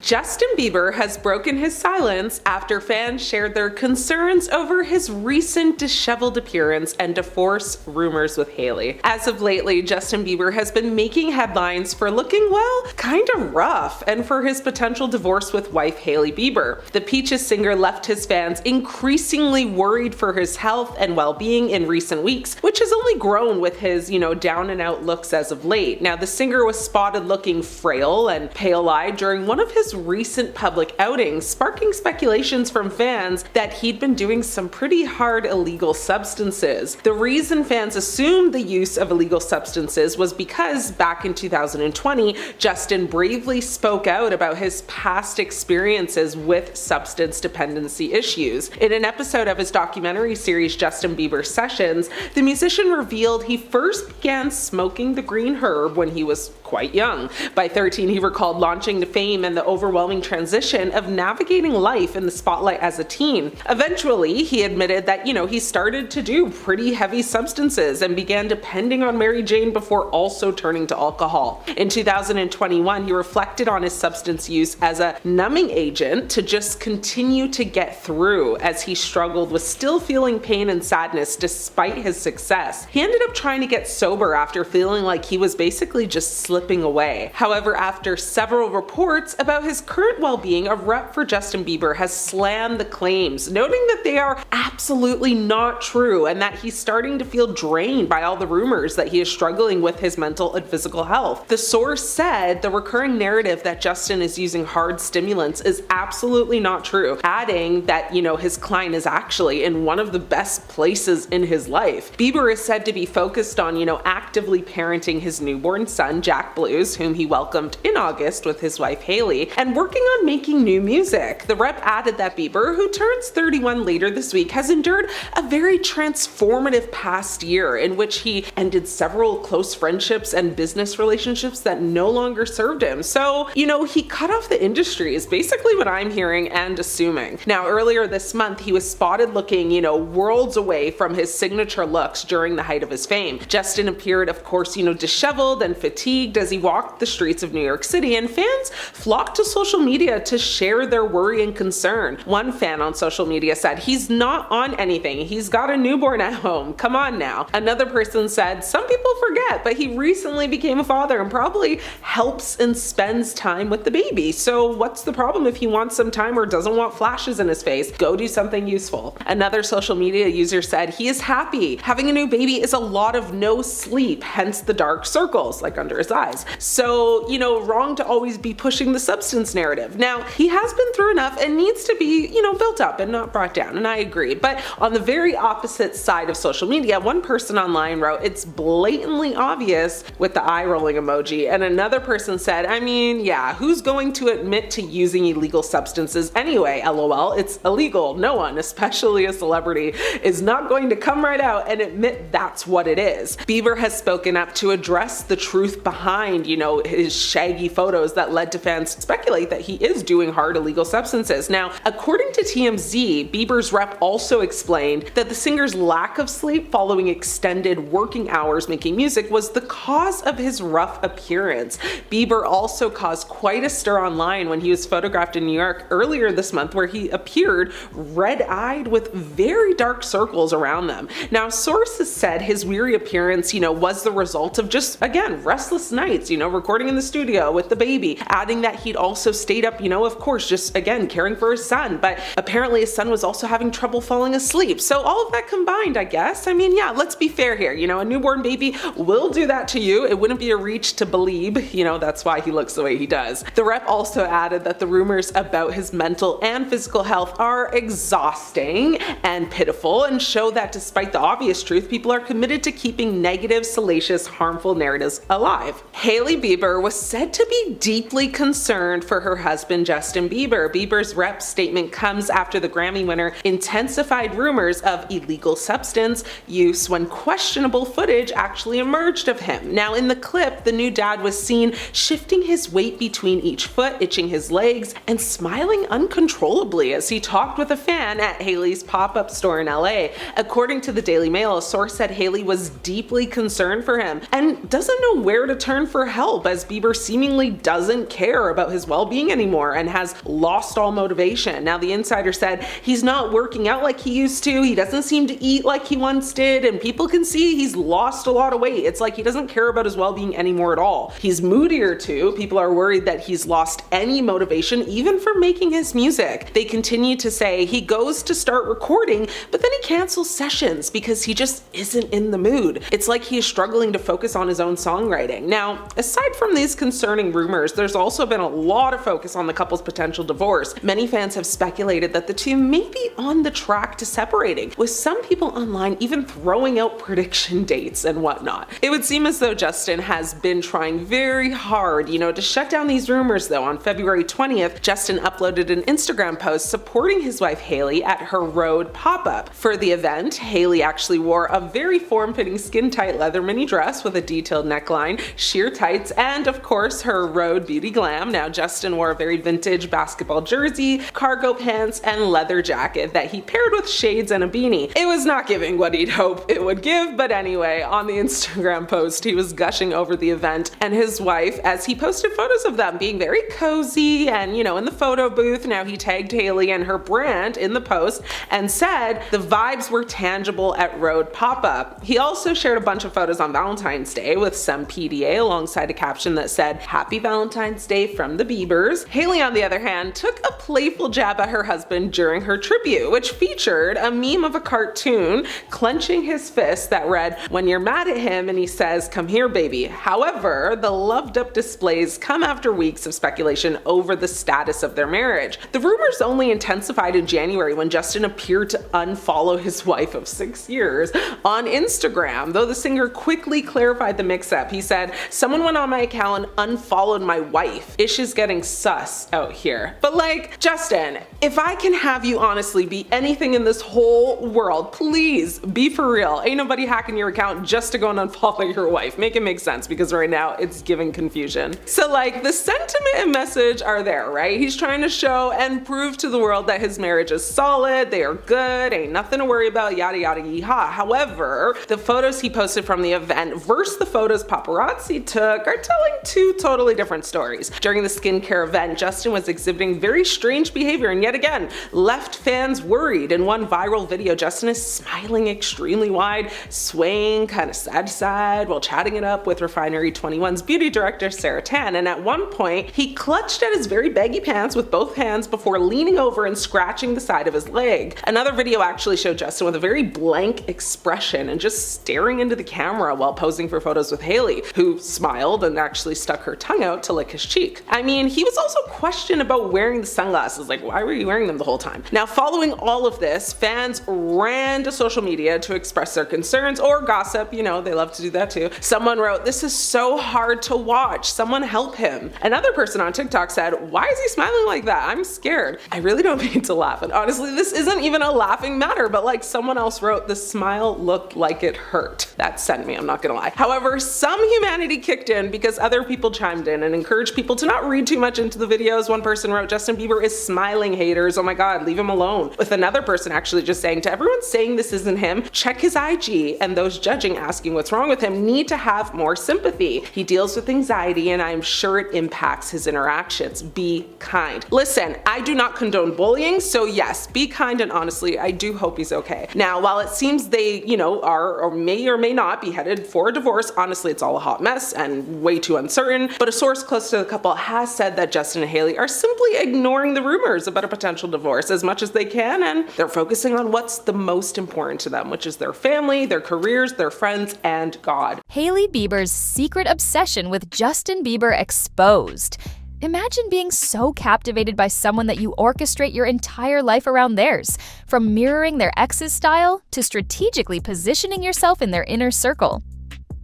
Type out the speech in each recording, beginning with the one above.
Justin Bieber has broken his silence after fans shared their concerns over his recent disheveled appearance and divorce rumors with Hailey. As of lately, Justin Bieber has been making headlines for looking, well, kinda rough, and for his potential divorce with wife Hailey Bieber. The Peaches singer left his fans increasingly worried for his health and well-being in recent weeks, which has only grown with his, down and out looks as of late. Now, the singer was spotted looking frail and pale-eyed during one of his recent public outings, sparking speculations from fans that he'd been doing some pretty hard illegal substances. The reason fans assumed the use of illegal substances was because back in 2020, Justin bravely spoke out about his past experiences with substance dependency issues. In an episode of his documentary series Justin Bieber Sessions, the musician revealed he first began smoking the green herb when he was quite young. By 13, he recalled launching to fame and the overwhelming transition of navigating life in the spotlight as a teen. Eventually, he admitted that, he started to do pretty heavy substances and began depending on Mary Jane before also turning to alcohol. In 2021, he reflected on his substance use as a numbing agent to just continue to get through as he struggled with still feeling pain and sadness despite his success. He ended up trying to get sober after feeling like he was basically just slipping away. However, after several reports about his current well-being, a rep for Justin Bieber has slammed the claims, noting that they are absolutely not true and that he's starting to feel drained by all the rumors that he is struggling with his mental and physical health. The source said the recurring narrative that Justin is using hard stimulants is absolutely not true, adding that, his client is actually in one of the best places in his life. Bieber is said to be focused on, actively parenting his newborn son, Jack Blues, whom he welcomed in August with his wife Hailey, and working on making new music. The rep added that Bieber, who turns 31 later this week, has endured a very transformative past year in which he ended several close friendships and business relationships that no longer served him. So, he cut off the industry is basically what I'm hearing and assuming. Now, earlier this month, he was spotted looking, worlds away from his signature looks during the height of his fame. Justin appeared, of course, disheveled and fatigued as he walked the streets of New York City, and fans flocked to social media to share their worry and concern. One fan on social media said, "He's not on anything. He's got a newborn at home. Come on now." Another person said, "Some people forget, but he recently became a father and probably helps and spends time with the baby. So what's the problem if he wants some time or doesn't want flashes in his face? Go do something useful." Another social media user said, "He is happy. Having a new baby is a lot of no sleep, hence the dark circles, like under his eyes. So, wrong to always be pushing the substance narrative." Now, he has been through enough and needs to be, built up and not brought down, and I agree. But on the very opposite side of social media, one person online wrote, "It's blatantly obvious," with the eye rolling emoji, and another person said, "Yeah, who's going to admit to using illegal substances anyway? LOL, it's illegal. No one, especially a celebrity, is not going to come right out and admit that's what it is." Bieber has spoken up to address the truth behind, his shaggy photos that led to fans to speculate that he is doing hard illegal substances. Now, according to TMZ, Bieber's rep also explained that the singer's lack of sleep following extended working hours making music was the cause of his rough appearance. Bieber also caused quite a stir online when he was photographed in New York earlier this month, where he appeared red-eyed with very dark circles around them. Now, sources said his weary appearance, was the result of just, again, restless nights, recording in the studio with the baby, adding that he'd also stayed up, of course, just, again, caring for his son, but apparently his son was also having trouble falling asleep. So all of that combined, I guess. Yeah, let's be fair here. A newborn baby will do that to you. It wouldn't be a reach to believe, that's why he looks the way he does. The rep also added that the rumors about his mental and physical health are exhausting and pitiful and show that despite the obvious truth, people are committed to keeping negative, salacious, harmful narratives alive. Hailey Bieber was said to be deeply concerned for her husband Justin Bieber. Bieber's rep statement comes after the Grammy winner intensified rumors of illegal substance use when questionable footage actually emerged of him. Now, in the clip, the new dad was seen shifting his weight between each foot, itching his legs, and smiling uncontrollably as he talked with a fan at Hailey's pop-up store in LA. According to the Daily Mail, a source said Hailey was deeply concerned for him and doesn't know where to turn for help as Bieber seemingly doesn't care about his well-being anymore and has lost all motivation. Now, the insider said he's not working out like he used to, he doesn't seem to eat like he once did, and people can see he's lost a lot of weight. It's like he doesn't care about his well-being anymore at all. He's moodier too. People are worried that he's lost any motivation even for making his music. They continue to say he goes to start recording, but then he cancels sessions because he just isn't in the mood. It's like he is struggling to focus on his own songwriting. Now, aside from these concerning rumors, there's also been a lot of focus on the couple's potential divorce. Many fans have speculated that the two may be on the track to separating, with some people online even throwing out prediction dates and whatnot. It would seem as though Justin has been trying very hard, to shut down these rumors though. On February 20th, Justin uploaded an Instagram post supporting his wife Hailey at her Road pop-up. For the event, Hailey actually wore a very form-fitting skin-tight leather mini dress with a detailed neckline, sheer tights, and of course her Road beauty glam. Now, Justin wore a very vintage basketball jersey, cargo pants, and leather jacket that he paired with shades and a beanie. It was not giving what he'd hope it would give, but anyway, on the Instagram post, he was gushing over the event and his wife as he posted photos of them being very cozy and, in the photo booth. Now, he tagged Hailey and her brand in the post and said the vibes were tangible at Road pop-up. He also shared a bunch of photos on Valentine's Day with some PDA alongside a caption that said, "Happy Valentine's Day from the Biebers." Hailey, on the other hand, took a playful jab at her husband during her tribute, which featured a meme of a cartoon clenching his fist that read, "When you're mad at him and he says, 'Come here, baby.'" However, the loved-up displays come after weeks of speculation over the status of their marriage. The rumors only intensified in January when Justin appeared to unfollow his wife of 6 years on Instagram, though the singer quickly clarified the mix-up. He said, "Someone went on my account and unfollowed my wife. Ish is getting sus out here." But Justin, if I can have you honestly be anything in this whole world, please be for real. Ain't nobody hacking your account just to go and unfollow your wife. Make it make sense, because right now it's giving confusion. So the sentiment and message are there, right? He's trying to show and prove to the world that his marriage is solid, they are good, ain't nothing to worry about, yada yada yeehaw. However, the photos he posted from the event versus the photos paparazzi took are telling two totally different stories. During the skincare event, Justin was exhibiting very strange behavior and yet again left fans worried. In one viral video, Justin is smiling extremely wide, swaying kind of side to side while chatting it up with Refinery 21's beauty director Sarah Tan, and at one point he clutched at his very baggy pants with both hands before leaning over and scratching the side of his leg. Another video actually showed Justin with a very blank expression and just staring into the camera while posing for photos with Hailey, who smiled and actually stuck her tongue out to lick his cheek. I mean, he was also questioned about wearing the sunglasses, why were you wearing them the whole time? Now, following all of this, fans ran to social media to express their concerns or gossip, they love to do that too. Someone wrote, "This is so hard to watch, someone help him." Another person on TikTok said, "Why is he smiling like that? I'm scared." I really don't mean to laugh, and honestly this isn't even a laughing matter, but someone else wrote, "The smile looked like it hurt." That sent me, I'm not gonna lie. However, some humanity kicked in because other people chimed in and encouraged people to not read too much into the videos. One person wrote, "Justin Bieber is smiling, haters, oh my god, leave him alone." With another person actually just saying, "To everyone saying this isn't him, check his IG, and those judging asking what's wrong with him need to have more sympathy. He deals with anxiety and I'm sure it impacts his interactions. Be kind." Listen, I do not condone bullying, so yes, be kind, and honestly, I do hope he's okay. Now, while it seems they, are or may not be headed for a divorce, honestly, it's all a hot mess and way too uncertain, but a source close to the couple has said that Justin and Hailey are simply ignoring the rumors about a potential divorce as much as they can, and they're focusing on what's the most important to them, which is their family, their careers, their friends, and God. Hailey Bieber's secret obsession with Justin Bieber exposed. Imagine being so captivated by someone that you orchestrate your entire life around theirs, from mirroring their ex's style to strategically positioning yourself in their inner circle.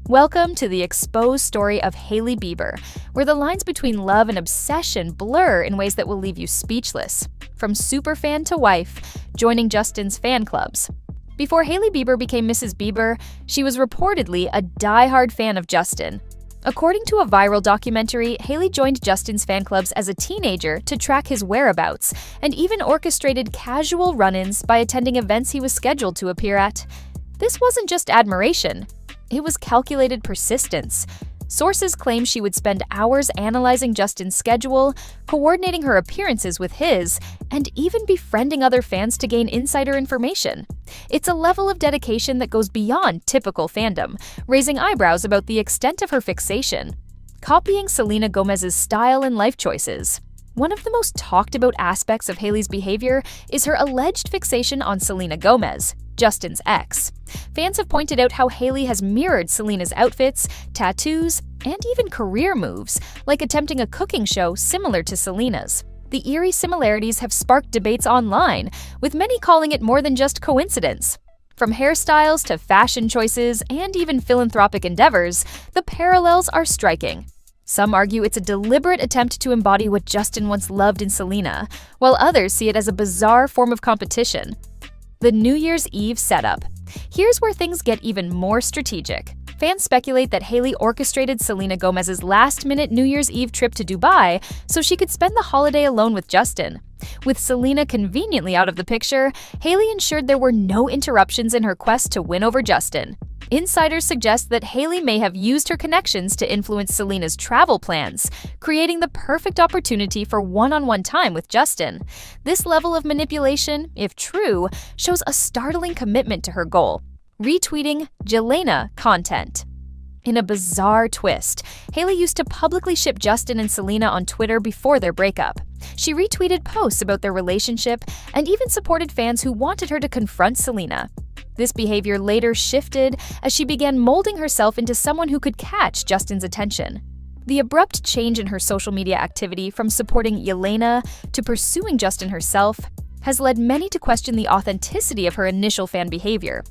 Welcome to the exposed story of Hailey Bieber, where the lines between love and obsession blur in ways that will leave you speechless. From superfan to wife, joining Justin's fan clubs. Before Hailey Bieber became Mrs. Bieber, she was reportedly a die-hard fan of Justin. According to a viral documentary, Hailey joined Justin's fan clubs as a teenager to track his whereabouts, and even orchestrated casual run-ins by attending events he was scheduled to appear at. This wasn't just admiration. It was calculated persistence. Sources claim she would spend hours analyzing Justin's schedule, coordinating her appearances with his, and even befriending other fans to gain insider information. It's a level of dedication that goes beyond typical fandom, raising eyebrows about the extent of her fixation. Copying Selena Gomez's style and life choices. One of the most talked about aspects of Hailey's behavior is her alleged fixation on Selena Gomez, Justin's ex. Fans have pointed out how Hailey has mirrored Selena's outfits, tattoos, and even career moves, like attempting a cooking show similar to Selena's. The eerie similarities have sparked debates online, with many calling it more than just coincidence. From hairstyles to fashion choices and even philanthropic endeavors, the parallels are striking. Some argue it's a deliberate attempt to embody what Justin once loved in Selena, while others see it as a bizarre form of competition. The New Year's Eve setup. Here's where things get even more strategic. Fans speculate that Hailey orchestrated Selena Gomez's last-minute New Year's Eve trip to Dubai so she could spend the holiday alone with Justin. With Selena conveniently out of the picture, Hailey ensured there were no interruptions in her quest to win over Justin. Insiders suggest that Hailey may have used her connections to influence Selena's travel plans, creating the perfect opportunity for one-on-one time with Justin. This level of manipulation, if true, shows a startling commitment to her goal: retweeting Jelena content. In a bizarre twist, Hailey used to publicly ship Justin and Selena on Twitter before their breakup. She retweeted posts about their relationship and even supported fans who wanted her to confront Selena. This behavior later shifted as she began molding herself into someone who could catch Justin's attention. The abrupt change in her social media activity from supporting Jelena to pursuing Justin herself has led many to question the authenticity of her initial fan behavior.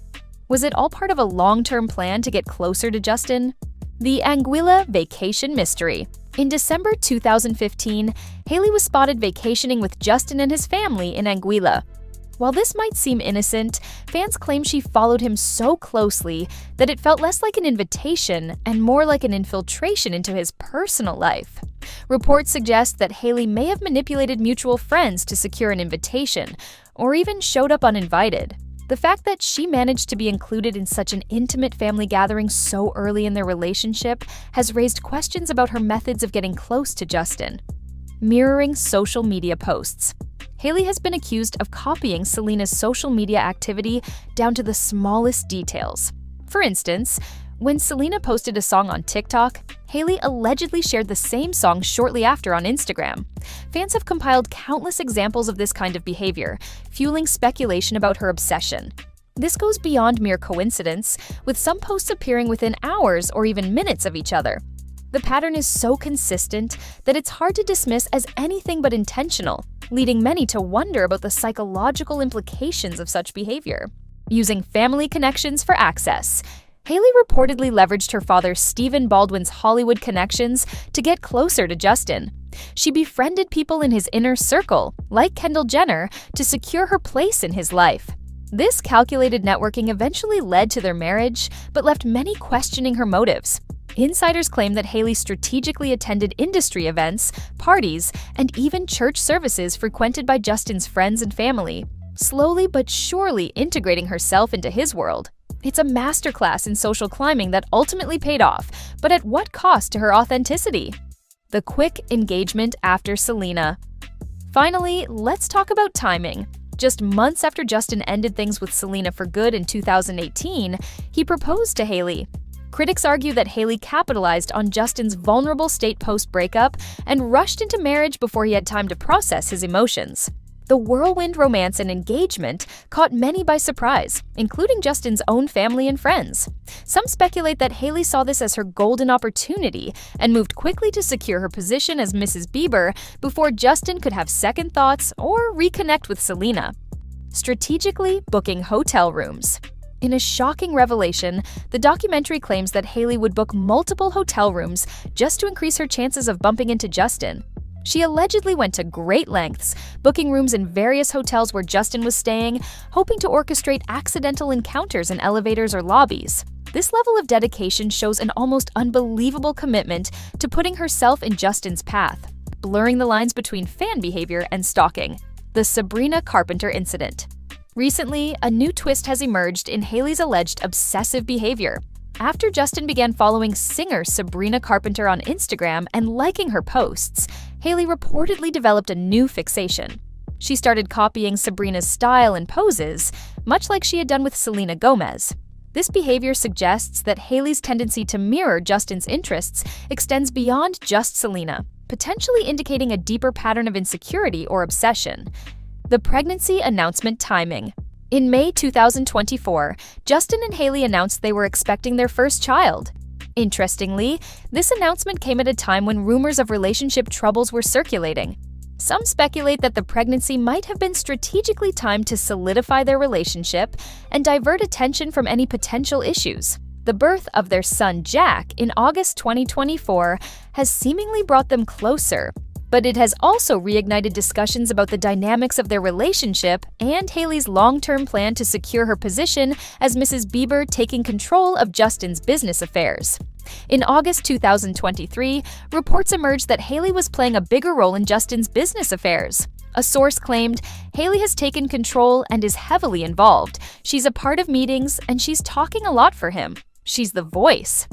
Was it all part of a long-term plan to get closer to Justin? The Anguilla vacation mystery. In December 2015, Hailey was spotted vacationing with Justin and his family in Anguilla. While this might seem innocent, fans claim she followed him so closely that it felt less like an invitation and more like an infiltration into his personal life. Reports suggest that Hailey may have manipulated mutual friends to secure an invitation, or even showed up uninvited. The fact that she managed to be included in such an intimate family gathering so early in their relationship has raised questions about her methods of getting close to Justin. Mirroring social media posts. Hailey has been accused of copying Selena's social media activity down to the smallest details. For instance, when Selena posted a song on TikTok, Hailey allegedly shared the same song shortly after on Instagram. Fans have compiled countless examples of this kind of behavior, fueling speculation about her obsession. This goes beyond mere coincidence, with some posts appearing within hours or even minutes of each other. The pattern is so consistent that it's hard to dismiss as anything but intentional, leading many to wonder about the psychological implications of such behavior. Using family connections for access. Hailey reportedly leveraged her father Stephen Baldwin's Hollywood connections to get closer to Justin. She befriended people in his inner circle, like Kendall Jenner, to secure her place in his life. This calculated networking eventually led to their marriage, but left many questioning her motives. Insiders claim that Hailey strategically attended industry events, parties, and even church services frequented by Justin's friends and family, slowly but surely integrating herself into his world. It's a masterclass in social climbing that ultimately paid off, but at what cost to her authenticity? The quick engagement after Selena. Finally, let's talk about timing. Just months after Justin ended things with Selena for good in 2018, he proposed to Hailey. Critics argue that Hailey capitalized on Justin's vulnerable state post-breakup and rushed into marriage before he had time to process his emotions. The whirlwind romance and engagement caught many by surprise, including Justin's own family and friends. Some speculate that Hailey saw this as her golden opportunity and moved quickly to secure her position as Mrs. Bieber before Justin could have second thoughts or reconnect with Selena. Strategically booking hotel rooms. In a shocking revelation, the documentary claims that Hailey would book multiple hotel rooms just to increase her chances of bumping into Justin. She allegedly went to great lengths, booking rooms in various hotels where Justin was staying, hoping to orchestrate accidental encounters in elevators or lobbies. This level of dedication shows an almost unbelievable commitment to putting herself in Justin's path, blurring the lines between fan behavior and stalking. The Sabrina Carpenter incident. Recently, a new twist has emerged in Hailey's alleged obsessive behavior. After Justin began following singer Sabrina Carpenter on Instagram and liking her posts, Hailey reportedly developed a new fixation. She started copying Sabrina's style and poses, much like she had done with Selena Gomez. This behavior suggests that Hailey's tendency to mirror Justin's interests extends beyond just Selena, potentially indicating a deeper pattern of insecurity or obsession. The pregnancy announcement timing. In May 2024, Justin and Hailey announced they were expecting their first child. Interestingly, this announcement came at a time when rumors of relationship troubles were circulating. Some speculate that the pregnancy might have been strategically timed to solidify their relationship and divert attention from any potential issues. The birth of their son Jack in August 2024 has seemingly brought them closer, but it has also reignited discussions about the dynamics of their relationship and Hailey's long-term plan to secure her position as Mrs. Bieber taking control of Justin's business affairs. In August 2023, reports emerged that Hailey was playing a bigger role in Justin's business affairs. A source claimed, "Hailey has taken control and is heavily involved. She's a part of meetings and she's talking a lot for him. She's the voice."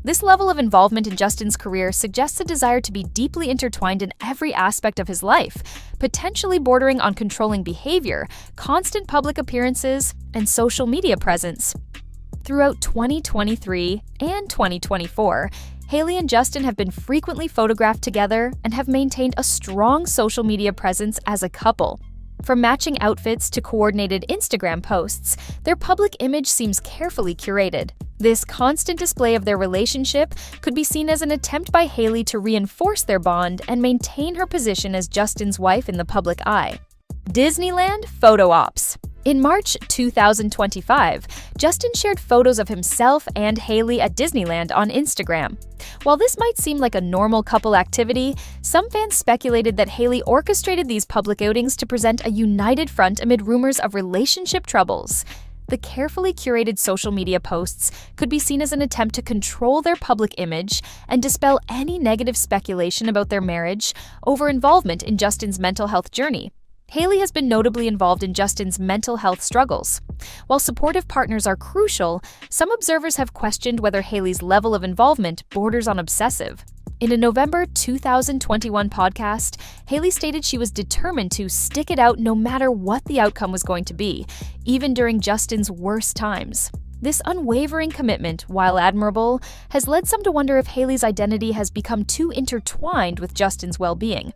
This level of involvement in Justin's career suggests a desire to be deeply intertwined in every aspect of his life, potentially bordering on controlling behavior, constant public appearances, and social media presence. Throughout 2023 and 2024, Hailey and Justin have been frequently photographed together and have maintained a strong social media presence as a couple. From matching outfits to coordinated Instagram posts, their public image seems carefully curated. This constant display of their relationship could be seen as an attempt by Hailey to reinforce their bond and maintain her position as Justin's wife in the public eye. Disneyland photo ops. In March 2025, Justin shared photos of himself and Hailey at Disneyland on Instagram. While this might seem like a normal couple activity, some fans speculated that Hailey orchestrated these public outings to present a united front amid rumors of relationship troubles. The carefully curated social media posts could be seen as an attempt to control their public image and dispel any negative speculation about their marriage over involvement in Justin's mental health journey. Hailey has been notably involved in Justin's mental health struggles. While supportive partners are crucial, some observers have questioned whether Hailey's level of involvement borders on obsessive. In a November 2021 podcast, Hailey stated she was determined to stick it out no matter what the outcome was going to be, even during Justin's worst times. This unwavering commitment, while admirable, has led some to wonder if Hailey's identity has become too intertwined with Justin's well-being.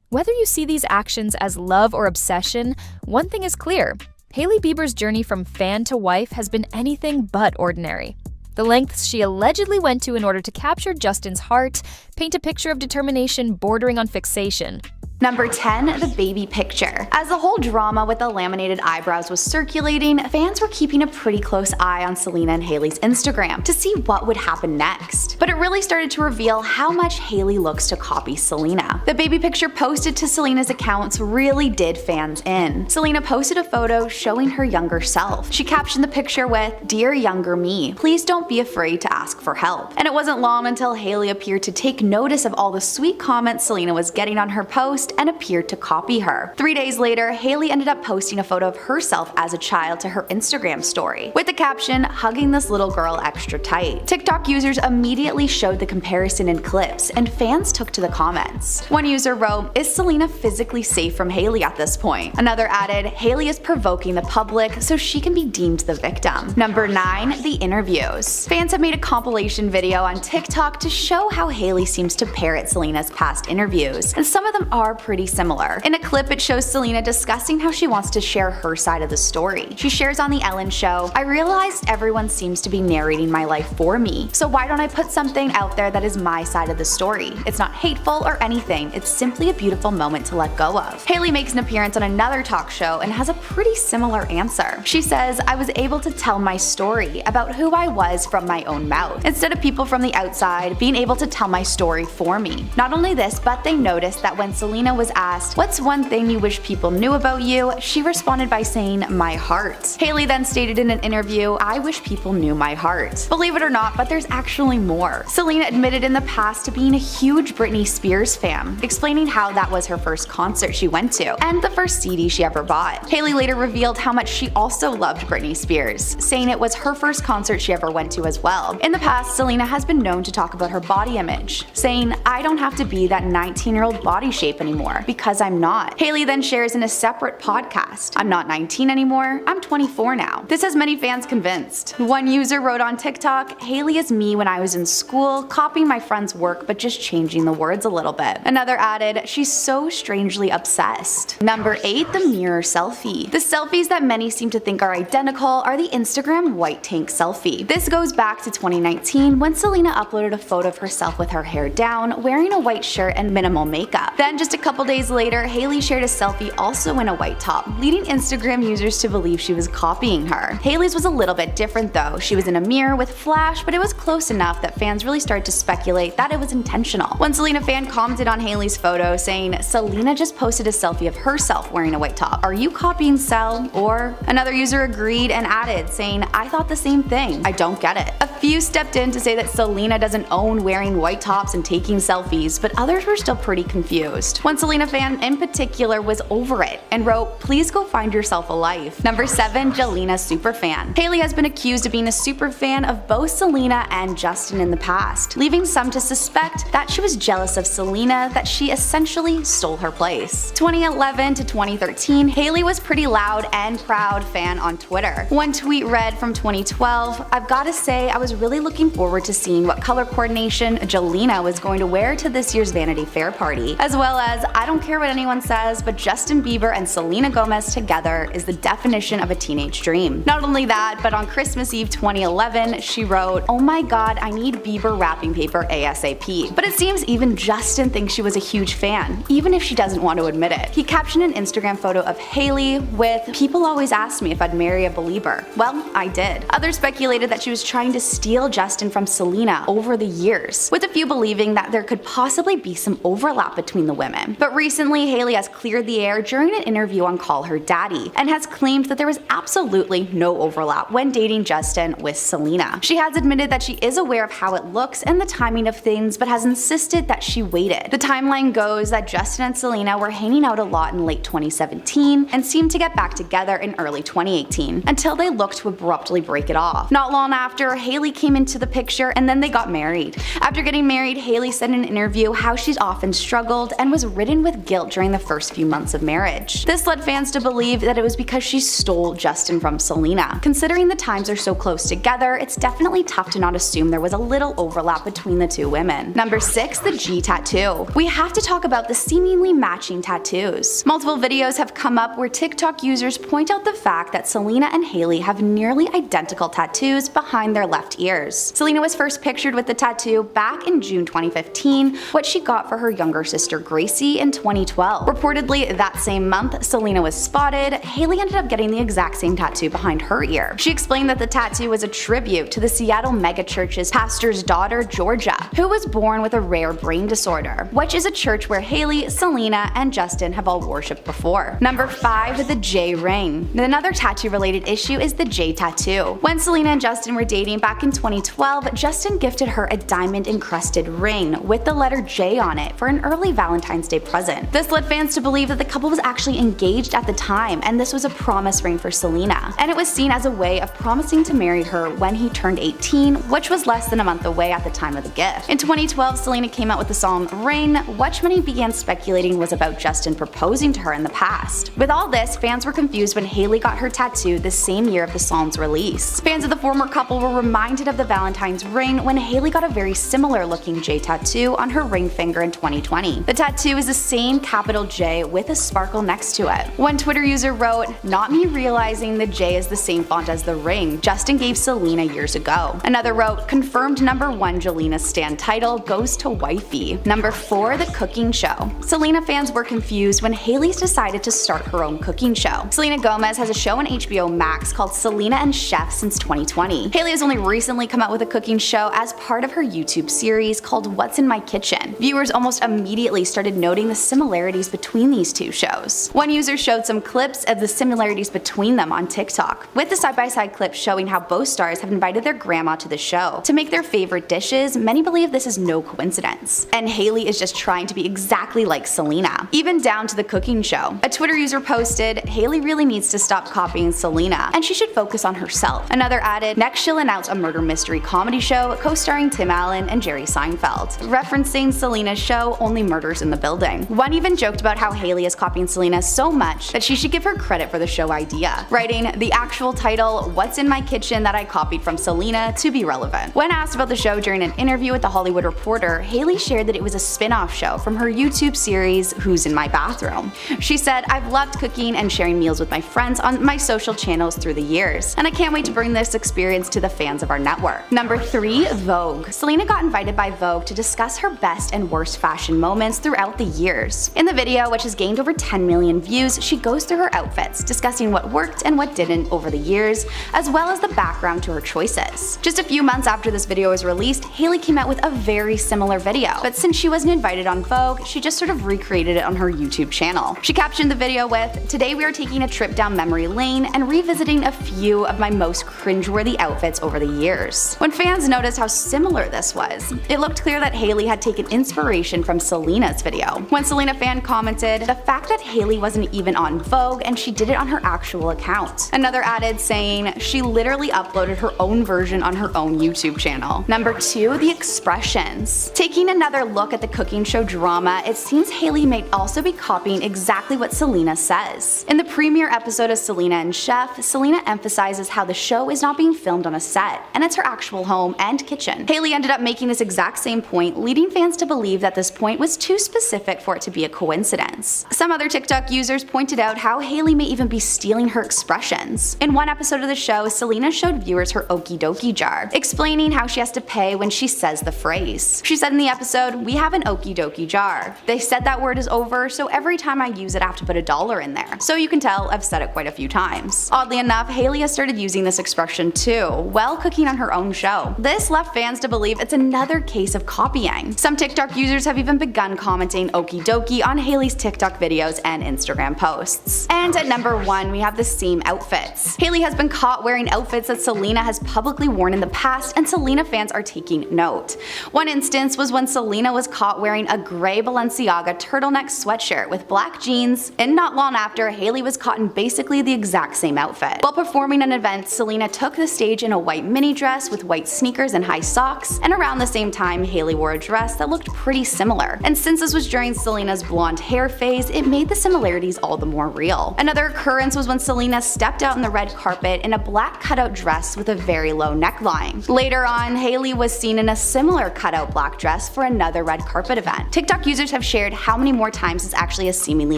Whether you see these actions as love or obsession, one thing is clear: Hailey Bieber's journey from fan to wife has been anything but ordinary. The lengths she allegedly went to in order to capture Justin's heart paint a picture of determination bordering on fixation. Number 10, the baby picture. As the whole drama with the laminated eyebrows was circulating, fans were keeping a pretty close eye on Selena and Hailey's Instagram to see what would happen next. But it really started to reveal how much Hailey looks to copy Selena. The baby picture posted to Selena's accounts really did fans in. Selena posted a photo showing her younger self. She captioned the picture with, "Dear younger me, please don't be afraid to ask for help." And it wasn't long until Hailey appeared to take notice of all the sweet comments Selena was getting on her post and appeared to copy her. 3 days later, Hailey ended up posting a photo of herself as a child to her Instagram story, with the caption, "Hugging this little girl extra tight." TikTok users immediately showed the comparison in clips, and fans took to the comments. One user wrote, "Is Selena physically safe from Hailey at this point?" Another added, "Hailey is provoking the public so she can be deemed the victim." Number 9, the interviews. Fans have made a compilation video on TikTok to show how Hailey seems to parrot Selena's past interviews, and some of them are pretty similar. In a clip, it shows Selena discussing how she wants to share her side of the story. She shares on The Ellen Show, "I realized everyone seems to be narrating my life for me, so why don't I put something out there that is my side of the story? It's not hateful or anything, it's simply a beautiful moment to let go of." Hailey makes an appearance on another talk show and has a pretty similar answer. She says, "I was able to tell my story about who I was from my own mouth. mouth, instead of people from the outside being able to tell my story for me. Not only this, but they noticed that when Selena was asked, "What's one thing you wish people knew about you?" she responded by saying, "My heart." Hailey then stated in an interview, "I wish people knew my heart." Believe it or not, but there's actually more. Selena admitted in the past to being a huge Britney Spears fan, explaining how that was her first concert she went to, and the first CD she ever bought. Hailey later revealed how much she also loved Britney Spears, saying it was her first concert she ever went to as well. In the past, Selena has been known to talk about her body image, saying, "I don't have to be that 19-year-old body shape anymore, because I'm not." Hailey then shares in a separate podcast, "I'm not 19 anymore, I'm 24 now." This has many fans convinced. One user wrote on TikTok, "Hailey is me when I was in school, copying my friend's work but just changing the words a little bit." Another added, "She's so strangely obsessed." Number 8. The mirror selfie. The selfies that many seem to think are identical are the Instagram white tank selfie. This goes back to 2019 when Selena uploaded a photo of herself with her hair down, wearing a white shirt and minimal makeup. Then just a couple days later, Hailey shared a selfie also in a white top, leading Instagram users to believe she was copying her. Hailey's was a little bit different though. She was in a mirror with flash, but it was close enough that fans really started to speculate that it was intentional. One Selena fan commented on Hailey's photo saying, "Selena just posted a selfie of herself wearing a white top. Are you copying Sel?" Or another user agreed and added, saying, "I thought the same thing. I don't get it." A few stepped in to say that Selena doesn't own wearing white tops and taking selfies, but others were still pretty confused. One Selena fan in particular was over it and wrote, "Please go find yourself a life." Number 7. Jelena superfan. Hailey has been accused of being a superfan of both Selena and Justin in the past, leaving some to suspect that she was jealous of Selena, that she essentially stole her place. 2011 to 2013, Hailey was pretty loud and proud fan on Twitter. One tweet read from 2012, "I've gotta say I was really looking forward to seeing what color coordination Jelena was going to wear to this year's Vanity Fair party," as well as, "I don't care what anyone says, but Justin Bieber and Selena Gomez together is the definition of a teenage dream." Not only that, but on Christmas Eve 2011, she wrote, "Oh my god, I need Bieber wrapping paper ASAP." But it seems even Justin thinks she was a huge fan, even if she doesn't want to admit it. He captioned an Instagram photo of Hailey with, "People always ask me if I'd marry a Belieber. Well, I did." Others speculated that she was trying to steal Justin from Selena over the years, with a few believing that there could possibly be some overlap between the women. But recently, Hailey has cleared the air during an interview on Call Her Daddy, and has claimed that there was absolutely no overlap when dating Justin with Selena. She has admitted that she is aware of how it looks and the timing of things, but has insisted that she waited. The timeline goes that Justin and Selena were hanging out a lot in late 2017 and seemed to get back together in early 2018, until they looked to abruptly break it off. Not long after, Hailey came into the picture and then they got married. After getting married, Hailey said in an interview how she's often struggled and was ridden with guilt during the first few months of marriage. This led fans to believe that it was because she stole Justin from Selena. Considering the times are so close together, it's definitely tough to not assume there was a little overlap between the two women. Number 6. The G tattoo. We have to talk about the seemingly matching tattoos. Multiple videos have come up where TikTok users point out the fact that Selena and Hailey have nearly identical tattoos behind their left ears. Selena was first pictured with the tattoo back in June 2015, what she got for her younger sister Gracie in 2012. Reportedly that same month, Selena was spotted. Hailey ended up getting the exact same tattoo behind her ear. She explained that the tattoo was a tribute to the Seattle megachurch's pastor's daughter Georgia, who was born with a rare brain disorder, which is a church where Hailey, Selena, and Justin have all worshipped before. Number 5. The J ring. Another tattoo related issue is the J tattoo. When Selena and Justin were dating back in 2012, Justin gifted her a diamond encrusted ring with the letter J on it for an early Valentine's Day present. This led fans to believe that the couple was actually engaged at the time, and this was a promise ring for Selena, and it was seen as a way of promising to marry her when he turned 18, which was less than a month away at the time of the gift. In 2012, Selena came out with the song Rain, which many began speculating was about Justin proposing to her in the past. With all this, fans were confused when Hailey got her tattoo the same year of the song's release. Fans of the former couple were reminded of the Valentine's ring when Hailey got a very similar looking J tattoo on her ring finger in 2020. The tattoo is the same capital J with a sparkle next to it. One Twitter user wrote, "Not me realizing the J is the same font as the ring Justin gave Selena years ago." Another wrote, "Confirmed number 1 Jelena stan title goes to wifey." Number 4. The cooking show. Selena fans were confused when Hailey's decided to start her own cooking show. Selena Gomez has a show on HBO Max called Selena and Chef since 2020. Hailey has only recently come out with a cooking show as part of her YouTube series called What's in My Kitchen. Viewers almost immediately started noting the similarities between these two shows. One user showed some clips of the similarities between them on TikTok, with the side-by-side clips showing how both stars have invited their grandma to the show to make their favorite dishes. Many believe this is no coincidence, and Hailey is just trying to be exactly like Selena, even down to the cooking show. A Twitter user posted, "Hailey really needs to stop copying Selena, and she should focus on herself." Another added, "Next she'll announce a murder mystery comedy show co-starring Tim Allen and Jerry Seinfeld," referencing Selena's show Only Murders in the Building. One even joked about how Hailey is copying Selena so much that she should give her credit for the show idea, writing the actual title, "What's in My Kitchen that I copied from Selena," to be relevant. When asked about the show during an interview with The Hollywood Reporter, Hailey shared that it was a spin-off show from her YouTube series Who's in My Bathroom. She said, "I've loved cooking and sharing meals with my friends on my social channels through the years, and I can't wait to bring this experience to the fans of our network." Number 3. Vogue. Selena got invited by Vogue to discuss her best and worst fashion moments throughout the years. In the video, which has gained over 10 million views, she goes through her outfits, discussing what worked and what didn't over the years, as well as the background to her choices. Just a few months after this video was released, Hailey came out with a very similar video, but since she wasn't invited on Vogue, she just sort of recreated it on her YouTube channel. She captioned the video with, "Today we are taking a trip down memory lane and revisiting a few of my most cringeworthy outfits over the years." When fans noticed how similar this was, it looked clear that Hailey had taken inspiration from Selena's video. One Selena fan commented, "The fact that Hailey wasn't even on Vogue and she did it on her actual account." Another added saying, "She literally uploaded her own version on her own YouTube channel." Number 2. The expressions. Taking another look at the cooking show drama, it seems Hailey may also be copying exactly what Selena says. In the premiere episode of Selena and Chef, Selena emphasizes how the show is not being filmed on a set, and it's her actual home and kitchen. Hailey ended up making this exact same point, leading fans to believe that this point was too specific for it to be a coincidence. Some other TikTok users pointed out how Hailey may even be stealing her expressions. In one episode of the show, Selena showed viewers her okie dokie jar, explaining how she has to pay when she says the phrase. She said in the episode, "We have an okie dokie jar. They said that word is over, so every time I use it I have to put $1 in there. So you can tell I've said it quite a few times." Oddly enough, Hailey has started using this expression too, while cooking on her own show. This left fans to believe it's another case of copying. Some TikTok users have even begun commenting okie dokie on Hailey's TikTok videos and Instagram posts. And at number 1, we have the same outfits. Hailey has been caught wearing outfits that Selena has publicly worn in the past, and Selena fans are taking note. One instance was when Selena was caught wearing a gray Balenciaga turtleneck sweatshirt with black jeans, and not long after, Hailey was caught in basically the exact same outfit. While performing an event, Selena took the stage in a white mini dress with white sneakers and high socks, and around the same time, Hailey wore a dress that looked pretty similar. And since this was during Selena's blonde hair phase, it made the similarities all the more real. Another occurrence was when Selena stepped out on the red carpet in a black cutout dress with a very low neckline. Later on, Hailey was seen in a similar cutout black dress for another red carpet event. TikTok users have shared how many more times this actually has seemingly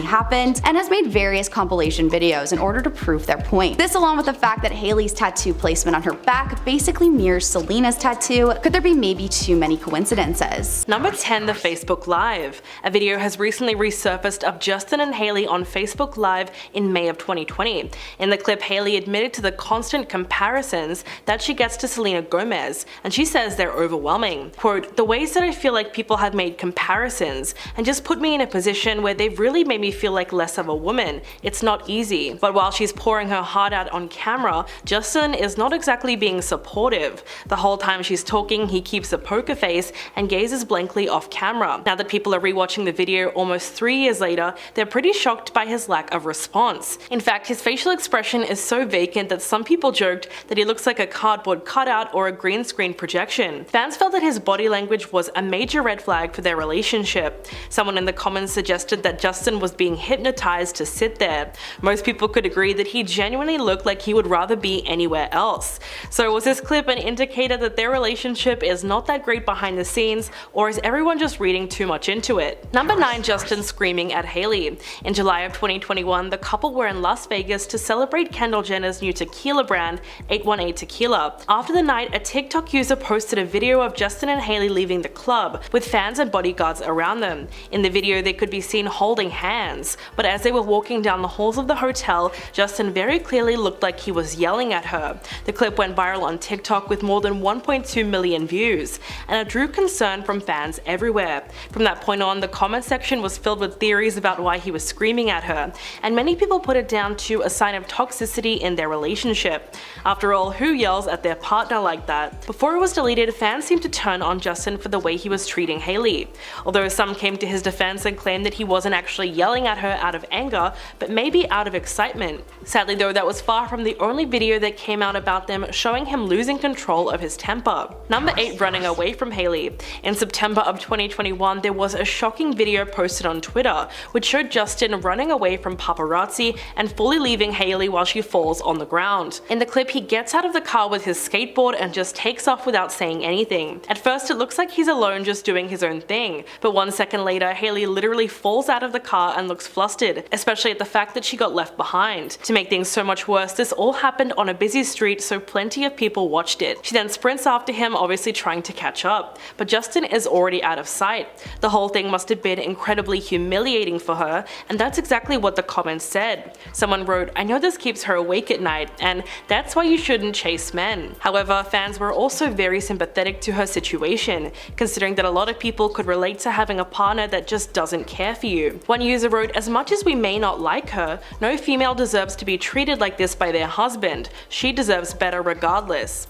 happened, and has made various compilation videos in order to prove their point. This, along with the fact that Hailey's tattoo placement on her back basically mirrors Selena's tattoo, could there be maybe too many coincidences? Number 10. The Facebook Live. A video has recently resurfaced of Justin and Hailey on Facebook Live in May of 2020. In the clip, Hailey admitted to the constant comparisons that she gets to Selena Gomez, and she says they're overwhelming. Quote, "The ways that I feel like people have made comparisons and just put me in a position where they've really made me feel like less of a woman. It's not easy." But while she's pouring her heart out on camera, Justin is not exactly being supportive. The whole time she's talking, he keeps a poker face and gazes blankly off camera. Now that people are rewatching the video almost 3 years later, they're pretty shocked by his lack of response. In fact, his facial expression is so vacant that some people joked that he looks like a cardboard cutout or a green screen projection. Fans felt that his body language was a major red flag for their relationship. Someone in the comments suggested that Justin was being hypnotized to sit there. Most people could agree that he genuinely looked like he would rather be anywhere else. So was this clip an indicator that their relationship is not that great behind the scenes, or is everyone just reading too much into it? Number 9. Justin screaming at Hailey. In July of 2021, the couple were in Las Vegas to celebrate Kendall Jenner's new tequila brand, 818 Tequila. After the night, a TikTok user posted a video of Justin and Hailey leaving the club, with fans and bodyguards around them. In the video, they could be seen holding hands, but as they were walking down the halls of the hotel, Justin very clearly looked like he was yelling at her. The clip went viral on TikTok TikTok with more than 1.2 million views, and it drew concern from fans everywhere. From that point on, the comment section was filled with theories about why he was screaming at her, and many people put it down to a sign of toxicity in their relationship. After all, who yells at their partner like that? Before it was deleted, fans seemed to turn on Justin for the way he was treating Hailey. Although some came to his defense and claimed that he wasn't actually yelling at her out of anger, but maybe out of excitement. Sadly though, that was far from the only video that came out about them showing him losing control of his temper. Number 8. Running away from Hailey. In September of 2021, there was a shocking video posted on Twitter, which showed Justin running away from paparazzi and fully leaving Hailey while she falls on the ground. In the clip, he gets out of the car with his skateboard and just takes off without saying anything. At first, it looks like he's alone just doing his own thing, but 1 second later, Hailey literally falls out of the car and looks flustered, especially at the fact that she got left behind. To make things so much worse, this all happened on a busy street, so plenty of people watched it. She then sprints after him, obviously trying to catch up, but Justin is already out of sight. The whole thing must have been incredibly humiliating for her, and that's exactly what the comments said. Someone wrote, "I know this keeps her awake at night, and that's why you shouldn't chase men." However, fans were also very sympathetic to her situation, considering that a lot of people could relate to having a partner that just doesn't care for you. One user wrote, "As much as we may not like her, no female deserves to be treated like this by their husband. She deserves better regardless."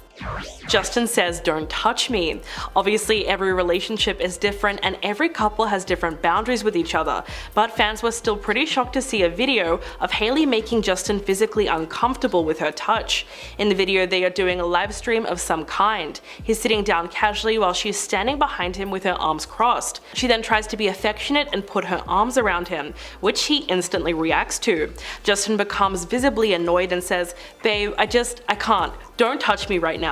Justin says, "Don't touch me." Obviously, every relationship is different and every couple has different boundaries with each other, but fans were still pretty shocked to see a video of Hailey making Justin physically uncomfortable with her touch. In the video, they are doing a live stream of some kind. He's sitting down casually while she's standing behind him with her arms crossed. She then tries to be affectionate and put her arms around him, which he instantly reacts to. Justin becomes visibly annoyed and says, "Babe, I can't. Don't touch me right now."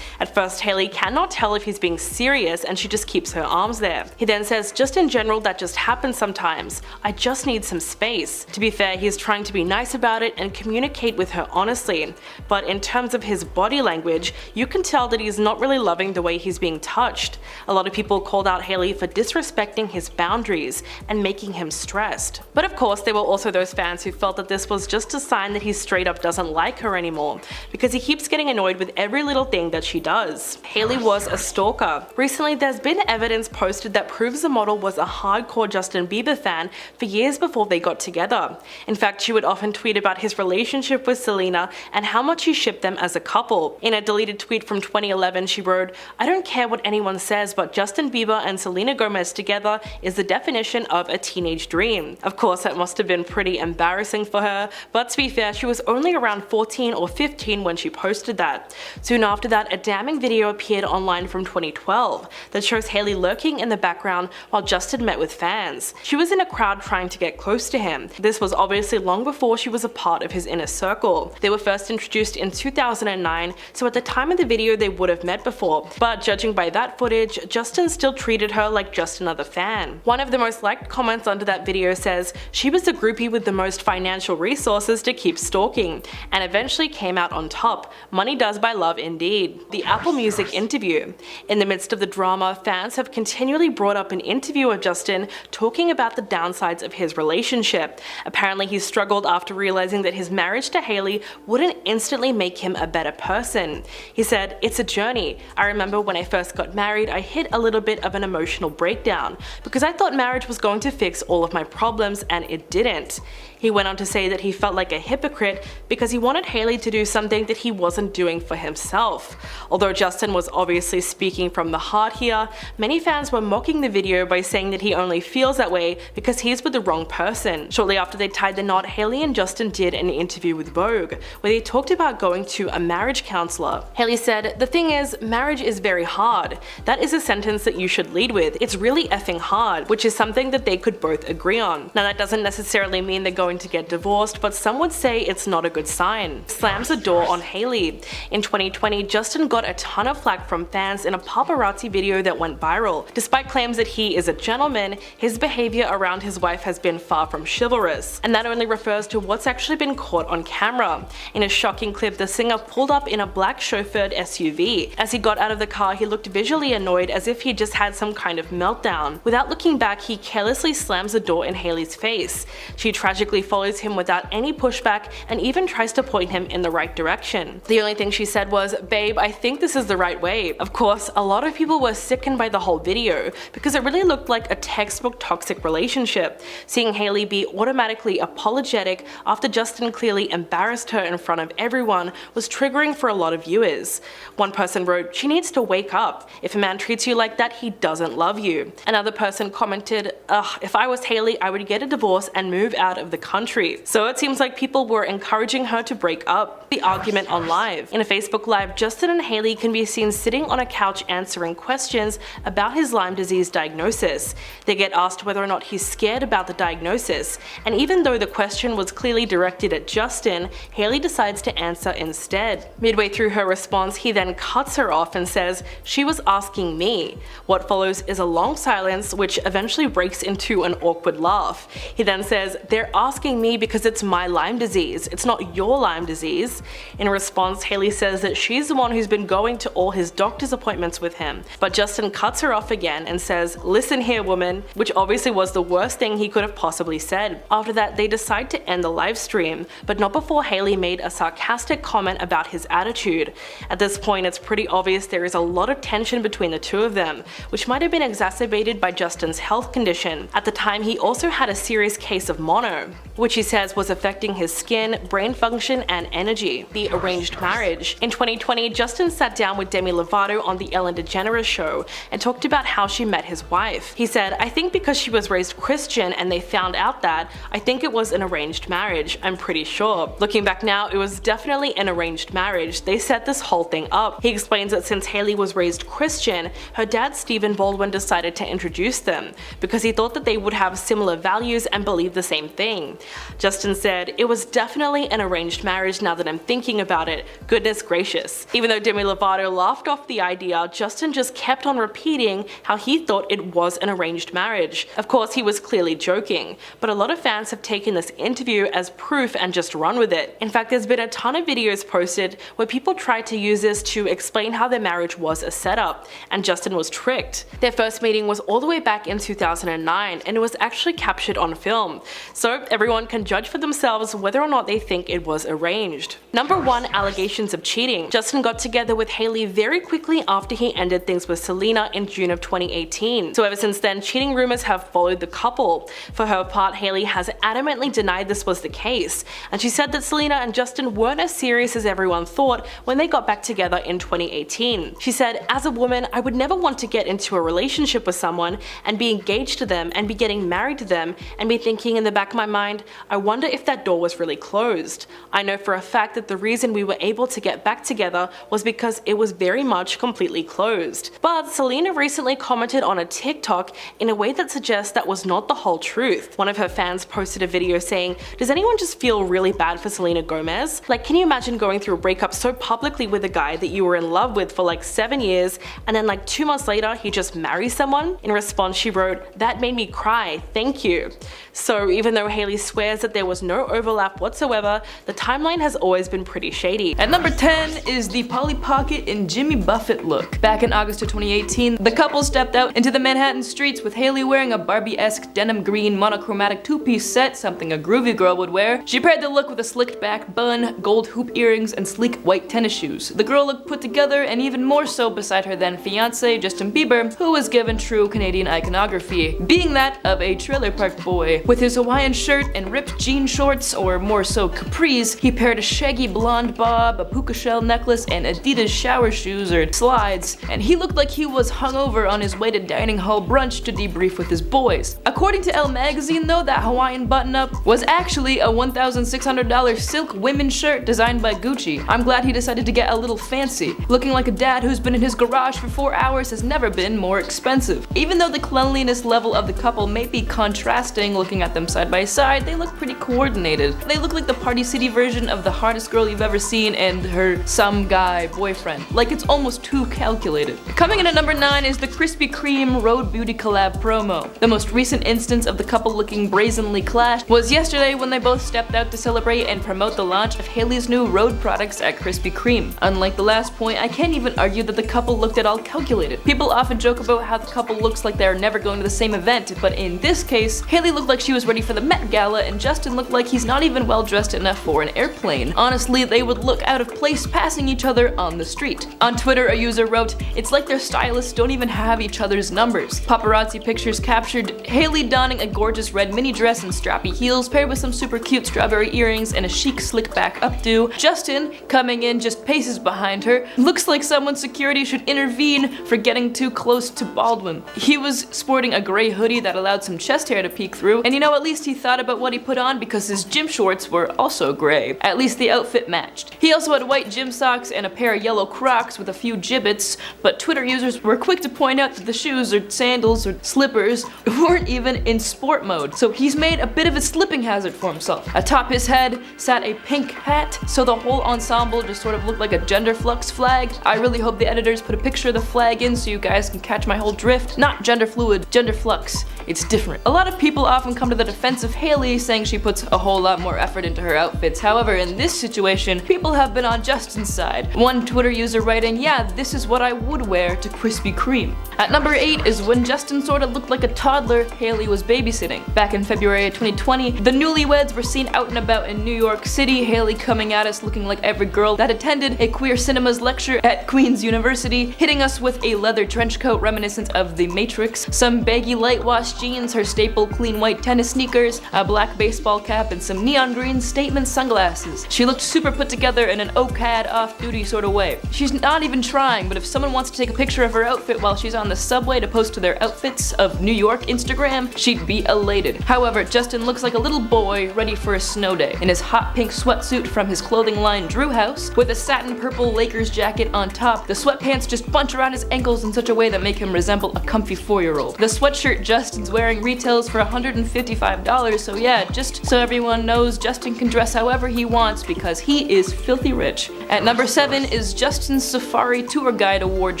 At first, Hailey cannot tell if he's being serious and she just keeps her arms there. He then says, "Just in general, that just happens sometimes. I just need some space." To be fair, he's trying to be nice about it and communicate with her honestly. But in terms of his body language, you can tell that he's not really loving the way he's being touched. A lot of people called out Hailey for disrespecting his boundaries and making him stressed. But of course, there were also those fans who felt that this was just a sign that he straight up doesn't like her anymore, because he keeps getting annoyed with every little thing that she does. Hailey was a stalker. Recently, there's been evidence posted that proves the model was a hardcore Justin Bieber fan for years before they got together. In fact, she would often tweet about his relationship with Selena and how much he shipped them as a couple. In a deleted tweet from 2011, she wrote, "I don't care what anyone says, but Justin Bieber and Selena Gomez together is the definition of a teenage dream." Of course, that must have been pretty embarrassing for her, but to be fair, she was only around 14 or 15 when she posted that. Soon after that, a damning video appeared online from 2012 that shows Hailey lurking in the background while Justin met with fans. She was in a crowd trying to get close to him. This was obviously long before she was a part of his inner circle. They were first introduced in 2009, so at the time of the video they would have met before, but judging by that footage, Justin still treated her like just another fan. One of the most liked comments under that video says, "She was the groupie with the most financial resources to keep stalking, and eventually came out on top. Money does buy love indeed." The Apple Music interview. In the midst of the drama, fans have continually brought up an interview of Justin talking about the downsides of his relationship. Apparently, he struggled after realizing that his marriage to Hailey wouldn't instantly make him a better person. He said, "It's a journey. I remember when I first got married, I hit a little bit of an emotional breakdown because I thought marriage was going to fix all of my problems, and it didn't." He went on to say that he felt like a hypocrite because he wanted Hailey to do something that he wasn't doing for himself. Although Justin was obviously speaking from the heart here, many fans were mocking the video by saying that he only feels that way because he's with the wrong person. Shortly after they tied the knot, Hailey and Justin did an interview with Vogue, where they talked about going to a marriage counselor. Hailey said, "The thing is, marriage is very hard. That is a sentence that you should lead with. It's really effing hard," which is something that they could both agree on. Now that doesn't necessarily mean they're going to get divorced, but some would say it's not a good sign. Slams the door on Hailey. In 2020, Justin got a ton of flack from fans in a paparazzi video that went viral. Despite claims that he is a gentleman, his behavior around his wife has been far from chivalrous, and that only refers to what's actually been caught on camera. In a shocking clip, the singer pulled up in a black chauffeured SUV. As he got out of the car, he looked visually annoyed, as if he just had some kind of meltdown. Without looking back, he carelessly slams the door in Hailey's face. She tragically Hailey follows him without any pushback and even tries to point him in the right direction. The only thing she said was, "Babe, I think this is the right way." Of course, a lot of people were sickened by the whole video because it really looked like a textbook toxic relationship. Seeing Hailey be automatically apologetic after Justin clearly embarrassed her in front of everyone was triggering for a lot of viewers. One person wrote, "She needs to wake up. If a man treats you like that, he doesn't love you." Another person commented, "Ugh, if I was Hailey, I would get a divorce and move out of the country." So it seems like people were encouraging her to break up. The argument on live. In a Facebook Live, Justin and Hailey can be seen sitting on a couch answering questions about his Lyme disease diagnosis. They get asked whether or not he's scared about the diagnosis, and even though the question was clearly directed at Justin, Hailey decides to answer instead. Midway through her response, he then cuts her off and says, "She was asking me." What follows is a long silence, which eventually breaks into an awkward laugh. He then says, "They're asking me because it's my Lyme disease. It's not your Lyme disease." In response, Hailey says that she's the one who's been going to all his doctor's appointments with him. But Justin cuts her off again and says, "Listen here, woman," which obviously was the worst thing he could have possibly said. After that, they decide to end the live stream, but not before Hailey made a sarcastic comment about his attitude. At this point, it's pretty obvious there is a lot of tension between the two of them, which might have been exacerbated by Justin's health condition. At the time, he also had a serious case of mono, which he says was affecting his skin, brain function, and energy. The arranged marriage. In 2020, Justin sat down with Demi Lovato on the Ellen DeGeneres show and talked about how she met his wife. He said, "I think because she was raised Christian and they found out that, I think it was an arranged marriage, I'm pretty sure." Looking back now, it was definitely an arranged marriage. They set this whole thing up. He explains that since Hailey was raised Christian, her dad Stephen Baldwin decided to introduce them because he thought that they would have similar values and believe the same thing. Justin said, "It was definitely an arranged marriage now that I'm thinking about it. Goodness gracious." Even though Demi Lovato laughed off the idea, Justin just kept on repeating how he thought it was an arranged marriage. Of course, he was clearly joking, but a lot of fans have taken this interview as proof and just run with it. In fact, there's been a ton of videos posted where people tried to use this to explain how their marriage was a setup, and Justin was tricked. Their first meeting was all the way back in 2009, and it was actually captured on film. So everyone can judge for themselves whether or not they think it was arranged. Number 1, allegations of cheating. Justin got together with Hailey very quickly after he ended things with Selena in June of 2018. So ever since then, cheating rumors have followed the couple. For her part, Hailey has adamantly denied this was the case, and she said that Selena and Justin weren't as serious as everyone thought when they got back together in 2018. She said, "As a woman, I would never want to get into a relationship with someone and be engaged to them and be getting married to them and be thinking in the back of my mind, I wonder if that door was really closed. I know for a fact that the reason we were able to get back together was because it was very much completely closed." But Selena recently commented on a TikTok in a way that suggests that was not the whole truth. One of her fans posted a video saying, "Does anyone just feel really bad for Selena Gomez? Like, can you imagine going through a breakup so publicly with a guy that you were in love with for like 7 years and then like 2 months later he just marries someone?" In response, she wrote, "That made me cry, thank you." So even though Hailey swears that there was no overlap whatsoever, the timeline has always been pretty shady. At number 10 is the Polly Pocket and Jimmy Buffett look. Back in August of 2018, the couple stepped out into the Manhattan streets with Hailey wearing a Barbie-esque denim green monochromatic two-piece set, something a groovy girl would wear. She paired the look with a slicked back bun, gold hoop earrings, and sleek white tennis shoes. The girl looked put together, and even more so beside her then fiance Justin Bieber, who was given true Canadian iconography, being that of a trailer park boy. With his Hawaiian shirt and ripped jean shorts, or more so capris, he paired a shaggy blonde bob, a puka shell necklace, and Adidas shower shoes or slides, and he looked like he was hungover on his way to dining hall brunch to debrief with his boys. According to Elle magazine though, that Hawaiian button-up was actually a $1,600 silk women's shirt designed by Gucci. I'm glad he decided to get a little fancy. Looking like a dad who's been in his garage for 4 hours has never been more expensive. Even though the cleanliness level of the couple may be contrasting, looking at them side by side, they look pretty coordinated. They look like the Party City version of the hottest girl you've ever seen and her some guy boyfriend. Like, it's almost too calculated. Coming in at number 9 is the Krispy Kreme Road Beauty collab promo. The most recent instance of the couple looking brazenly clashed was yesterday when they both stepped out to celebrate and promote the launch of Hailey's new Road products at Krispy Kreme. Unlike the last point, I can't even argue that the couple looked at all calculated. People often joke about how the couple looks like they're never going to the same event, but in this case, Hailey looked like she was ready for the Met Gala Tequila and Justin look like he's not even well dressed enough for an airplane. Honestly, they would look out of place passing each other on the street. On Twitter, a user wrote, "It's like their stylists don't even have each other's numbers." Paparazzi pictures captured Hailey donning a gorgeous red mini dress and strappy heels paired with some super cute strawberry earrings and a chic slick back updo. Justin, coming in just paces behind her, looks like someone security should intervene for getting too close to Baldwin. He was sporting a gray hoodie that allowed some chest hair to peek through, and you know, at least he thought about what he put on because his gym shorts were also gray. At least the outfit matched. He also had white gym socks and a pair of yellow Crocs with a few gibbets, but Twitter users were quick to point out that the shoes or sandals or slippers weren't even in sport mode, so he's made a bit of a slipping hazard for himself. Atop his head sat a pink hat, so the whole ensemble just sort of looked like a gender flux flag. I really hope the editors put a picture of the flag in so you guys can catch my whole drift. Not gender fluid, gender flux. It's different. A lot of people often come to the defense of Hailey, saying she puts a whole lot more effort into her outfits. However, in this situation, people have been on Justin's side. One Twitter user writing, "Yeah, this is what I would wear to Krispy Kreme." At number 8 is when Justin sort of looked like a toddler Hailey was babysitting. Back in February of 2020, the newlyweds were seen out and about in New York City, Hailey coming at us looking like every girl that attended a queer cinemas lecture at Queen's University, hitting us with a leather trench coat reminiscent of The Matrix, some baggy light wash jeans, her staple clean white tennis sneakers, a black baseball cap, and some neon green statement sunglasses. She looked super put together in an OCAD off-duty sort of way. She's not even trying, but if someone wants to take a picture of her outfit while she's on the subway to post to their Outfits of New York Instagram, she'd be elated. However, Justin looks like a little boy ready for a snow day, in his hot pink sweatsuit from his clothing line Drew House, with a satin purple Lakers jacket on top. The sweatpants just bunch around his ankles in such a way that make him resemble a comfy 4-year-old. The sweatshirt Justin's wearing retails for $155, so yeah, just so everyone knows, Justin can dress however he wants because he is filthy rich. At number 7 is Justin's Safari Tour Guide Award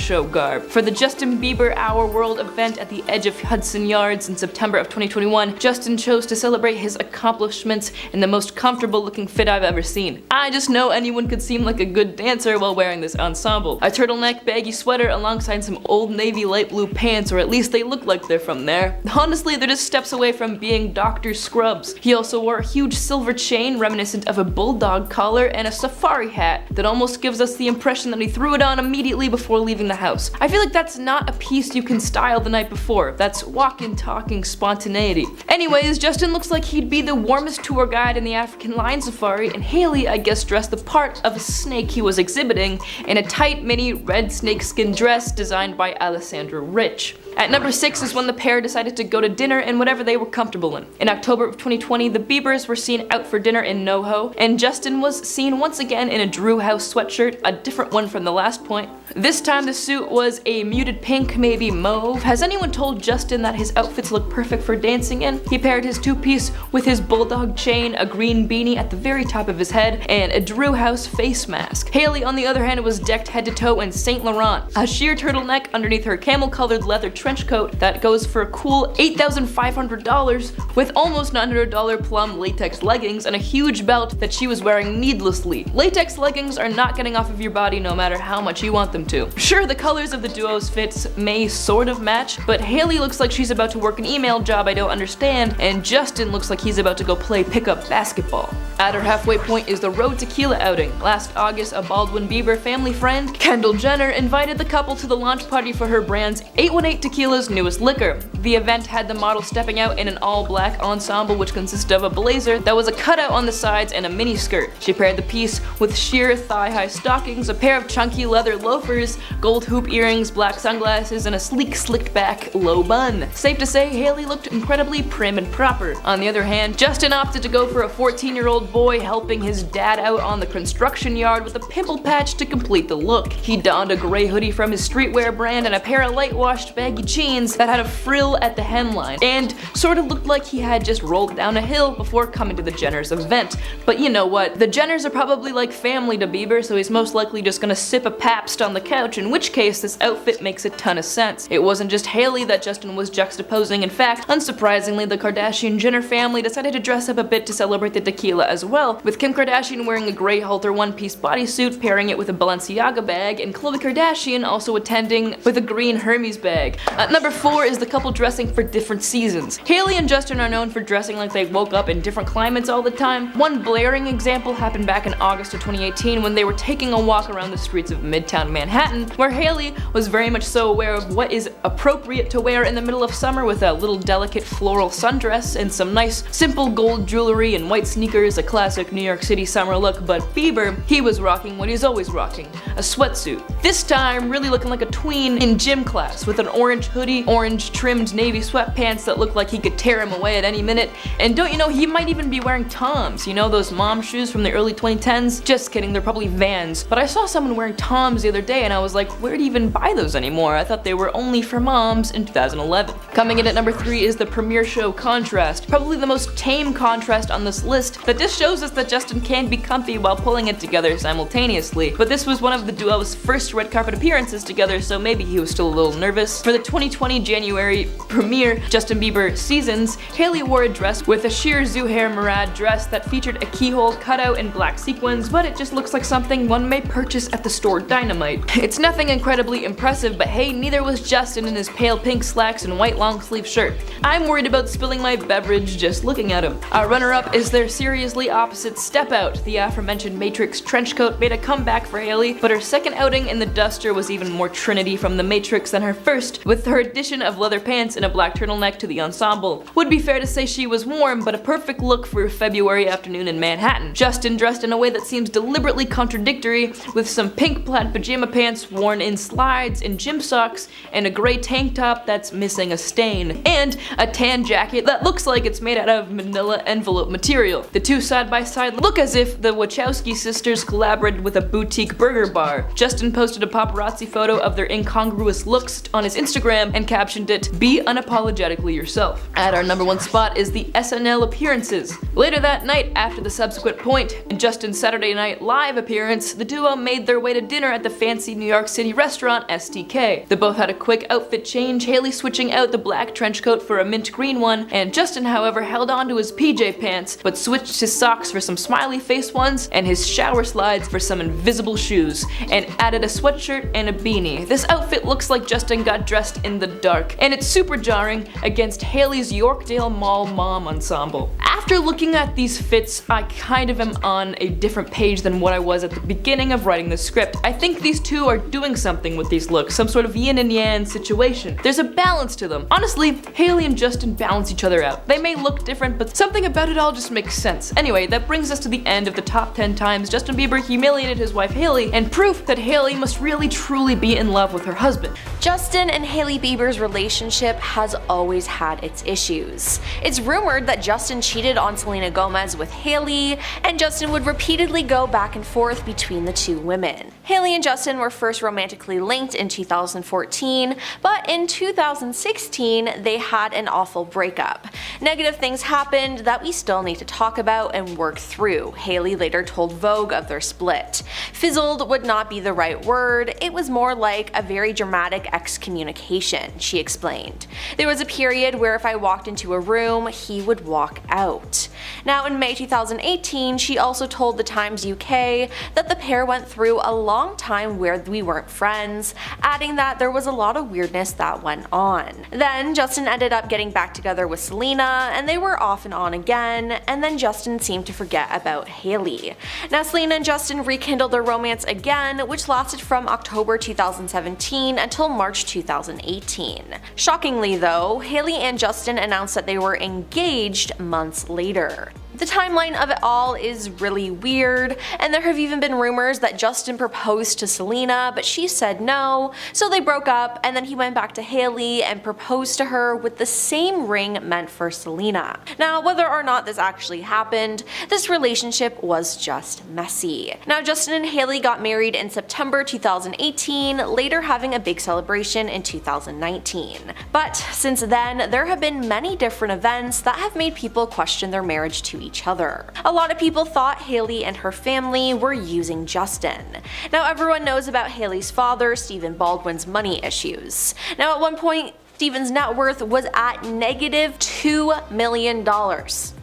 Show garb. For the Justin Bieber Our World event at the edge of Hudson Yards in September of 2021, Justin chose to celebrate his accomplishments in the most comfortable looking fit I've ever seen. I just know anyone could seem like a good dancer while wearing this ensemble. A turtleneck baggy sweater alongside some Old Navy light blue pants, or at least they look like they're from there. Honestly, they're just steps away from being Dr. Scrubs. He also wore a huge silver chain reminiscent of a bulldog collar and a safari hat that almost gives us the impression that he threw it on immediately before leaving the house. I feel like that's not a piece you can style the night before. That's walking, talking spontaneity. Anyways, Justin looks like he'd be the warmest tour guide in the African lion safari, and Hailey, I guess, dressed the part of a snake he was exhibiting in a tight mini red snakeskin dress designed by Alessandra Rich. At number 6 is when the pair decided to go to dinner in whatever they were comfortable in. In October of 2020, the Biebers were seen out for dinner in NoHo, and Justin was seen once again in a Drew House sweatshirt, a different one from the last point. This time the suit was a muted pink, maybe mauve. Has anyone told Justin that his outfits look perfect for dancing in? He paired his two-piece with his bulldog chain, a green beanie at the very top of his head, and a Drew House face mask. Hailey, on the other hand, was decked head to toe in Saint Laurent, a sheer turtleneck underneath her camel-colored leather trench coat that goes for a cool $8,500, with almost $900 plum latex leggings and a huge belt that she was wearing needlessly. Latex leggings are not getting off of your body no matter how much you want them to. Sure, the colors of the duo's fits may sort of match, but Hailey looks like she's about to work an email job I don't understand, and Justin looks like he's about to go play pickup basketball. At her halfway point is the Road Tequila outing. Last August, a Baldwin Bieber family friend, Kendall Jenner, invited the couple to the launch party for her brand's 818 Tequila's newest liquor. The event had the model stepping out in an all-black ensemble which consisted of a blazer that was a cutout on the sides and a mini skirt. She paired the piece with sheer thigh-high stockings, a pair of chunky leather loafers, gold hoop earrings, black sunglasses, and a sleek slicked-back low bun. Safe to say, Hailey looked incredibly prim and proper. On the other hand, Justin opted to go for a 14-year-old boy helping his dad out on the construction yard with a pimple patch to complete the look. He donned a gray hoodie from his streetwear brand and a pair of light-washed baggy jeans that had a frill at the hemline, and sort of looked like he had just rolled down a hill before coming to the Jenners event. But you know what? The Jenners are probably like family to Bieber, so he's most likely just gonna sip a Pabst on the couch, in which case this outfit makes a ton of sense. It wasn't just Hailey that Justin was juxtaposing. In fact, unsurprisingly, the Kardashian-Jenner family decided to dress up a bit to celebrate the tequila as well, with Kim Kardashian wearing a gray halter one-piece bodysuit, pairing it with a Balenciaga bag, and Khloe Kardashian also attending with a green Hermes bag. Number 4 is the couple dressing for different seasons. Hailey and Justin are known for dressing like they woke up in different climates all the time. One blaring example happened back in August of 2018 when they were taking a walk around the streets of Midtown Manhattan, where Hailey was very much so aware of what is appropriate to wear in the middle of summer, with a little delicate floral sundress and some nice simple gold jewelry and white sneakers, a classic New York City summer look. But Bieber, he was rocking what he's always rocking, a sweatsuit. This time really looking like a tween in gym class, with an orange hoodie, orange trimmed navy sweatpants that look like he could tear him away at any minute. And don't you know, he might even be wearing Toms, you know, those mom shoes from the early 2010s? Just kidding, they're probably Vans. But I saw someone wearing Toms the other day and I was like, where do you even buy those anymore? I thought they were only for moms in 2011. Coming in at number 3 is the premiere show contrast. Probably the most tame contrast on this list, but this shows us that Justin can be comfy while pulling it together simultaneously. But this was one of the duo's first red carpet appearances together, so maybe he was still a little nervous. For the 2020 January premiere Justin Bieber Seasons, Hailey wore a dress with a sheer Zuhair Murad dress that featured a keyhole cutout in black sequins, but it just looks like something one may purchase at the store Dynamite. It's nothing incredibly impressive, but hey, neither was Justin in his pale pink slacks and white long sleeve shirt. I'm worried about spilling my beverage just looking at him. Our runner-up is their seriously opposite step out. The aforementioned Matrix trench coat made a comeback for Hailey, but her second outing in the duster was even more Trinity from the Matrix than her first, with her addition of leather pants and a black turtleneck to the ensemble. Would be fair to say she was warm, but a perfect look for a February afternoon in Manhattan. Justin dressed in a way that seems deliberately contradictory, with some pink plaid pajama pants worn in slides and gym socks, and a gray tank top that's missing a stain, and a tan jacket that looks like it's made out of manila envelope material. The two side by side look as if the Wachowski sisters collaborated with a boutique burger bar. Justin posted a paparazzi photo of their incongruous looks on his Instagram and captioned it, "Be unapologetically yourself." At our number 1 spot is the SNL appearances. Later that night, after the subsequent point in Justin's Saturday Night Live appearance, the duo made their way to dinner at the fancy New York City restaurant STK. They both had a quick outfit change, Hailey switching out the black trench coat for a mint green one, and Justin, however, held on to his PJ pants but switched his socks for some smiley face ones and his shower slides for some invisible shoes, and added a sweatshirt and a beanie. This outfit looks like Justin got dressed in the dark, and it's super jarring against Hailey's Yorkdale Mall mom ensemble. After looking at these fits, I kind of am on a different page than what I was at the beginning of writing the script. I think these two are doing something with these looks, some sort of yin and yang situation. There's a balance to them. Honestly, Hailey and Justin balance each other out. They may look different, but something about it all just makes sense. Anyway, that brings us to the end of the top 10 times Justin Bieber humiliated his wife Hailey, and proof that Hailey must really truly be in love with her husband. Justin and Hailey Bieber's relationship has always had its issues. It's rumored that Justin cheated on Selena Gomez with Hailey, and Justin would repeatedly go back and forth between the two women. Hailey and Justin were first romantically linked in 2014, but in 2016 they had an awful breakup. Negative things happened that we still need to talk about and work through. Hailey later told Vogue of their split. Fizzled would not be the right word, it was more like a very dramatic excommunication, she explained. There was a period where if I walked into a room, he would walk out. Now in May 2018, she also told the Times UK that the pair went through a long time where we weren't friends, adding that there was a lot of weirdness that went on. Then Justin ended up getting back together with Selena, and they were off and on again, and then Justin seemed to forget about Hailey. Now Selena and Justin rekindled their romance again, which lasted from October 2017 until March 2018. Shockingly though, Hailey and Justin announced that they were engaged months later. The timeline of it all is really weird, and there have even been rumors that Justin proposed to Selena, but she said no, so they broke up, and then he went back to Hailey and proposed to her with the same ring meant for Selena. Now, whether or not this actually happened, this relationship was just messy. Now, Justin and Hailey got married in September 2018, later having a big celebration in 2019. But since then, there have been many different events that have made people question their marriage to each other. A lot of people thought Hailey and her family were using Justin. Now everyone knows about Hailey's father, Stephen Baldwin's money issues. Now at one point, Stevens' net worth was at negative $2 million.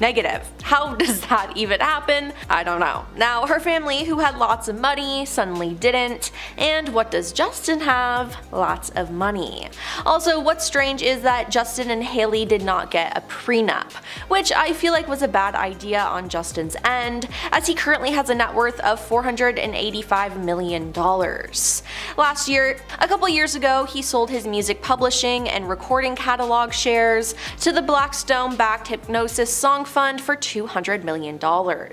Negative. How does that even happen? I don't know. Now, her family, who had lots of money, suddenly didn't. And what does Justin have? Lots of money. Also, what's strange is that Justin and Hailey did not get a prenup, which I feel like was a bad idea on Justin's end, as he currently has a net worth of $485 million. Last year, a couple years ago, he sold his music publishing and recording catalog shares to the Blackstone-backed Hypnosis Song Fund for $200 million.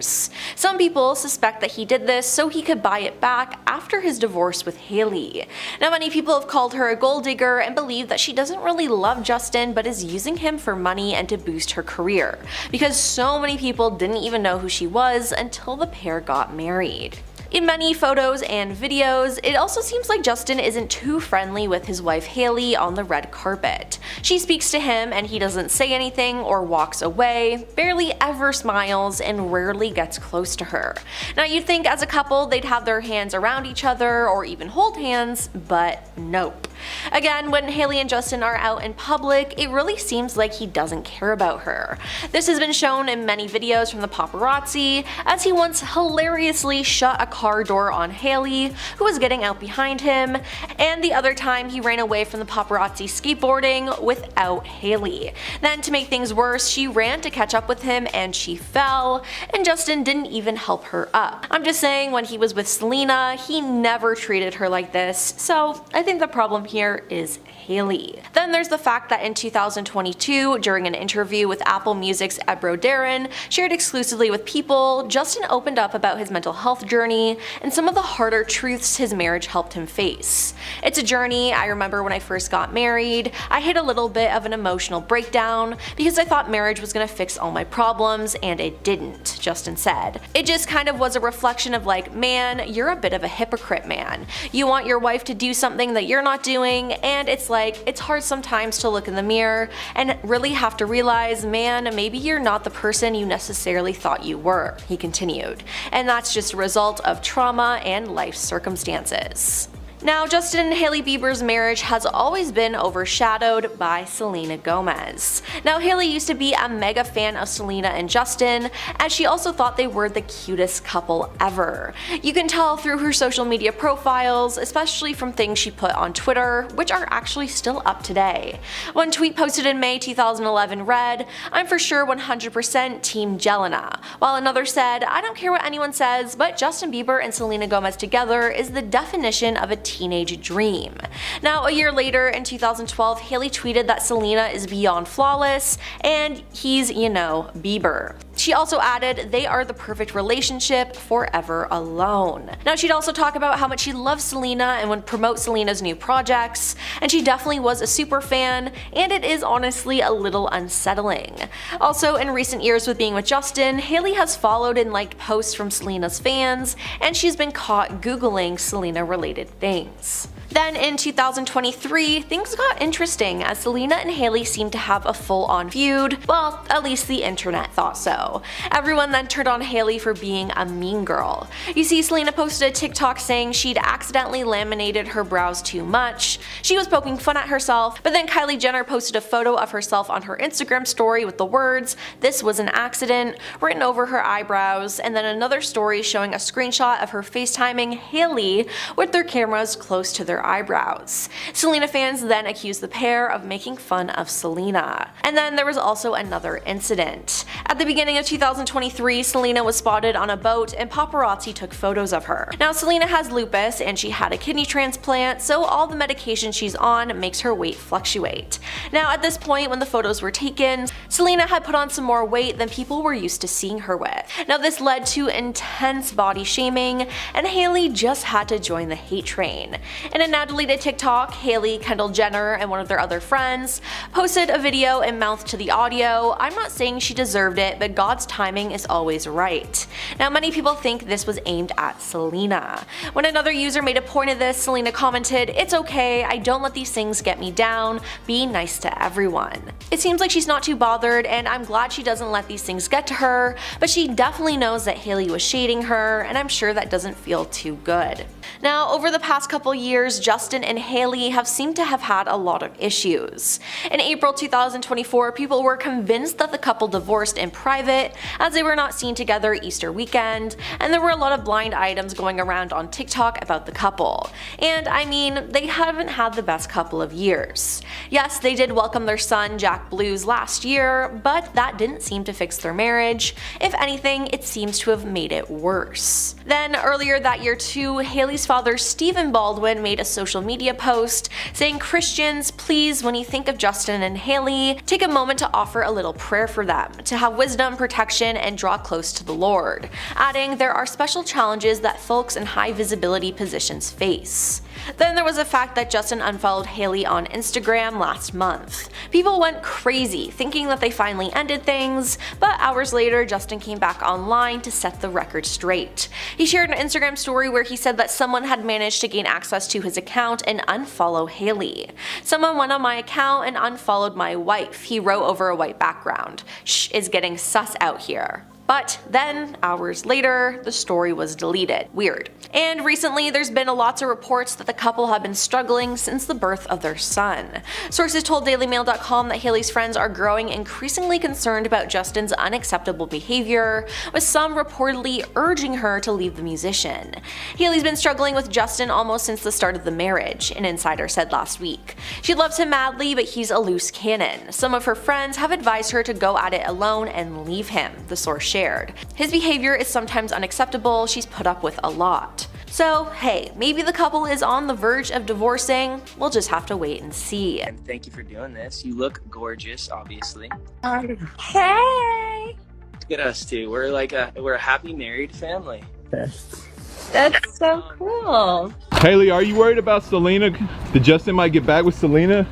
Some people suspect that he did this so he could buy it back after his divorce with Hailey. Now, many people have called her a gold digger and believe that she doesn't really love Justin but is using him for money and to boost her career, because so many people didn't even know who she was until the pair got married. In many photos and videos, it also seems like Justin isn't too friendly with his wife Hailey on the red carpet. She speaks to him and he doesn't say anything or walks away, barely ever smiles, and rarely gets close to her. Now, you'd think as a couple they'd have their hands around each other or even hold hands, but nope. Again, when Hailey and Justin are out in public, it really seems like he doesn't care about her. This has been shown in many videos from the paparazzi, as he once hilariously shut a car door on Hailey, who was getting out behind him, and the other time he ran away from the paparazzi skateboarding without Hailey. Then, to make things worse, she ran to catch up with him and she fell, and Justin didn't even help her up. I'm just saying, when he was with Selena, he never treated her like this, so I think the problem here is Hailey. Then there's the fact that in 2022, during an interview with Apple Music's Ebro Darren, shared exclusively with People, Justin opened up about his mental health journey and some of the harder truths his marriage helped him face. It's a journey. I remember when I first got married, I hit a little bit of an emotional breakdown because I thought marriage was gonna fix all my problems, and it didn't, Justin said. It just kind of was a reflection of like, man, you're a bit of a hypocrite, man. You want your wife to do something that you're not doing, and it's like, it's hard sometimes to look in the mirror and really have to realize, man, maybe you're not the person you necessarily thought you were, he continued. And that's just a result of trauma and life circumstances. Now, Justin and Hailey Bieber's marriage has always been overshadowed by Selena Gomez. Now, Hailey used to be a mega fan of Selena and Justin, as she also thought they were the cutest couple ever. You can tell through her social media profiles, especially from things she put on Twitter, which are actually still up today. One tweet posted in May 2011 read, "I'm for sure 100% Team Jelena," while another said, "I don't care what anyone says, but Justin Bieber and Selena Gomez together is the definition of a teenage dream." Now, a year later, in 2012, Hailey tweeted that Selena is beyond flawless, and he's, you know, Bieber. She also added, "They are the perfect relationship, forever alone." Now, she'd also talk about how much she loves Selena and would promote Selena's new projects, and she definitely was a super fan, and it is honestly a little unsettling. Also, in recent years with being with Justin, Hailey has followed and liked posts from Selena's fans, and she's been caught Googling Selena-related things. Then in 2023, things got interesting as Selena and Hailey seemed to have a full-on feud. Well, at least the internet thought so. Everyone then turned on Hailey for being a mean girl. You see, Selena posted a TikTok saying she'd accidentally laminated her brows too much. She was poking fun at herself, but then Kylie Jenner posted a photo of herself on her Instagram story with the words, "This was an accident," written over her eyebrows, and then another story showing a screenshot of her FaceTiming Hailey with their cameras close to their eyebrows. Selena fans then accused the pair of making fun of Selena. And then there was also another incident. At the beginning of 2023, Selena was spotted on a boat and paparazzi took photos of her. Now, Selena has lupus and she had a kidney transplant, so all the medication she's on makes her weight fluctuate. Now, at this point when the photos were taken, Selena had put on some more weight than people were used to seeing her with. Now, this led to intense body shaming, and Hailey just had to join the hate train. In a now deleted TikTok, Hailey, Kendall Jenner, and one of their other friends posted a video and mouthed to the audio, "I'm not saying she deserved it, but God's timing is always right." Now, many people think this was aimed at Selena. When another user made a point of this, Selena commented, "It's okay, I don't let these things get me down, be nice to everyone." It seems like she's not too bothered, and I'm glad she doesn't let these things get to her, but she definitely knows that Hailey was shading her, and I'm sure that doesn't feel too good. Now, over the past couple years, Justin and Hailey have seemed to have had a lot of issues. In April 2024, people were convinced that the couple divorced in private as they were not seen together Easter weekend, and there were a lot of blind items going around on TikTok about the couple. And I mean, they haven't had the best couple of years. Yes, they did welcome their son Jack Blues last year, but that didn't seem to fix their marriage. If anything, it seems to have made it worse. Then earlier that year too, Hailey's father Stephen Baldwin made a social media post saying, "Christians, please, when you think of Justin and Hailey, take a moment to offer a little prayer for them, to have wisdom, protection, and draw close to the Lord," adding there are special challenges that folks in high visibility positions face. Then there was the fact that Justin unfollowed Hailey on Instagram last month. People went crazy, thinking that they finally ended things, but hours later Justin came back online to set the record straight. He shared an Instagram story where he said that someone had managed to gain access to his account and unfollow Hailey. "Someone went on my account and unfollowed my wife," he wrote over a white background. "Shh, is getting sus out here." But then, hours later, the story was deleted. Weird. And recently, there's been lots of reports that the couple have been struggling since the birth of their son. Sources told DailyMail.com that Hailey's friends are growing increasingly concerned about Justin's unacceptable behavior, with some reportedly urging her to leave the musician. Hailey's been struggling with Justin almost since the start of the marriage, an insider said last week. She loves him madly, but he's a loose cannon. Some of her friends have advised her to go at it alone and leave him, the source shared. His behavior is sometimes unacceptable, she's put up with a lot. So hey, maybe the couple is on the verge of divorcing, we'll just have to wait and see. And thank you for doing this. You look gorgeous, obviously. Hey! Look at us two. We're a happy married family. That's so cool. Hailey, are you worried about Selena? That Justin might get back with Selena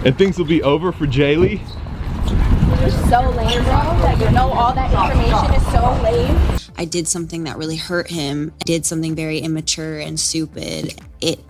and things will be over for Jaylee? So lame, bro. That you know all that information is so lame. I did something that really hurt him. I did something very immature and stupid. It